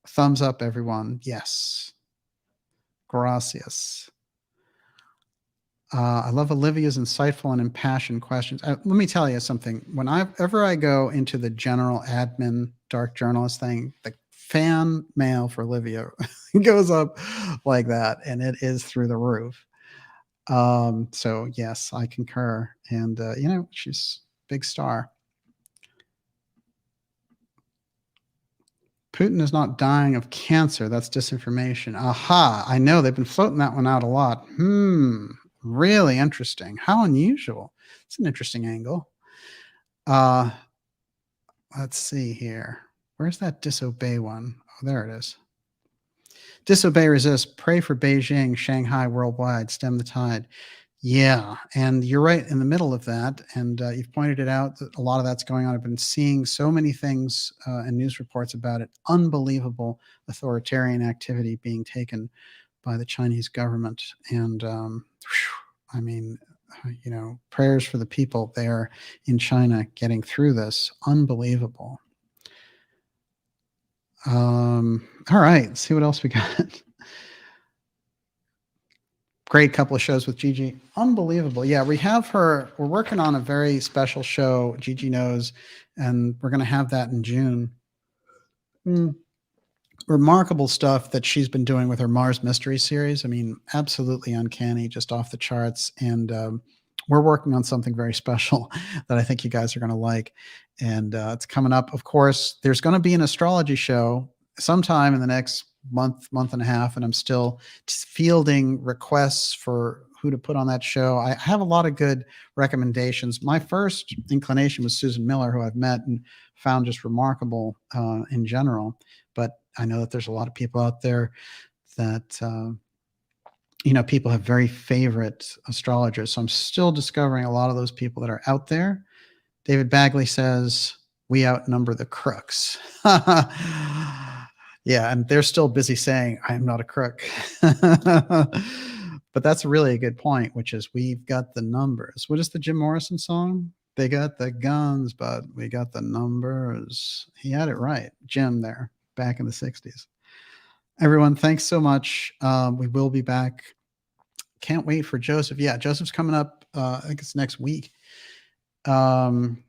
Thumbs up, everyone. Yes. Gracias. I love Olivia's insightful and impassioned questions. Let me tell you something. Whenever I go into the general admin Dark Journalist thing, the fan mail for Olivia goes up like that, and it is through the roof. So yes, I concur. And she's a big star. Putin is not dying of cancer. That's disinformation. Aha, I know they've been floating that one out a lot. Really interesting. How unusual. It's an interesting angle. Let's see here. Where's that disobey one? Oh, there it is. Disobey, resist, pray for Beijing, Shanghai, worldwide, stem the tide. Yeah, and you're right in the middle of that, and you've pointed it out that a lot of that's going on. I've been seeing so many things and news reports about it. Unbelievable authoritarian activity being taken by the Chinese government. And I mean, prayers for the people there in China getting through this. Unbelievable. All right, let's see what else we got. Great couple of shows with Gigi. Unbelievable. Yeah, we have her. We're working on a very special show, Gigi knows, and we're going to have that in June. Remarkable stuff that she's been doing with her Mars Mystery series. I mean, absolutely uncanny, just off the charts. And we're working on something very special that I think you guys are going to like. And it's coming up. Of course, there's going to be an astrology show sometime in the next month and a half, and I'm still fielding requests for who to put on that show. I have a lot of good recommendations. My first inclination was Susan Miller, who I've met and found just remarkable in general. But I know that there's a lot of people out there that, people have very favorite astrologers. So I'm still discovering a lot of those people that are out there. David Bagley says, we outnumber the crooks. Yeah, and they're still busy saying, I am not a crook. But that's really a good point, which is we've got the numbers. What is the Jim Morrison song? They got the guns, but we got the numbers. He had it right. Jim there, back in the 60s. Everyone, thanks so much. We will be back. Can't wait for Joseph. Yeah, Joseph's coming up, I think it's next week. And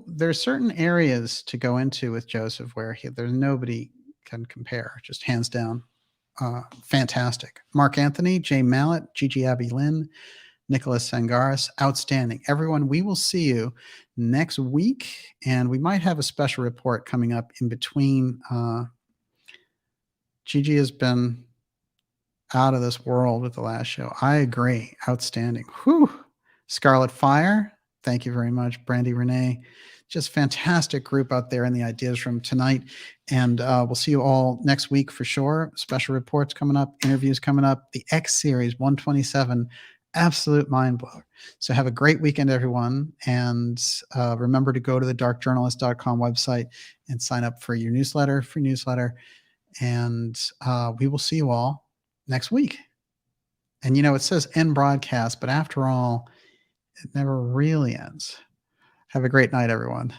there's certain areas to go into with Joseph where there's nobody can compare, just hands down. Fantastic. Mark Anthony, Jay Mallet, Gigi Abby Lynn, Nicholas Sangaris, outstanding. Everyone, we will see you next week, and we might have a special report coming up in between. Gigi has been out of this world with the last show. I agree. Outstanding. Whew. Scarlet Fire, thank you very much. Brandy Renee, just fantastic group out there in the Ideas Room tonight. And we'll see you all next week for sure. Special reports coming up, interviews coming up, the X Series 127, absolute mind blower. So have a great weekend, everyone. And remember to go to the darkjournalist.com website and sign up for your newsletter, free newsletter. And we will see you all next week. And, it says end broadcast, but after all, it never really ends. Have a great night, everyone.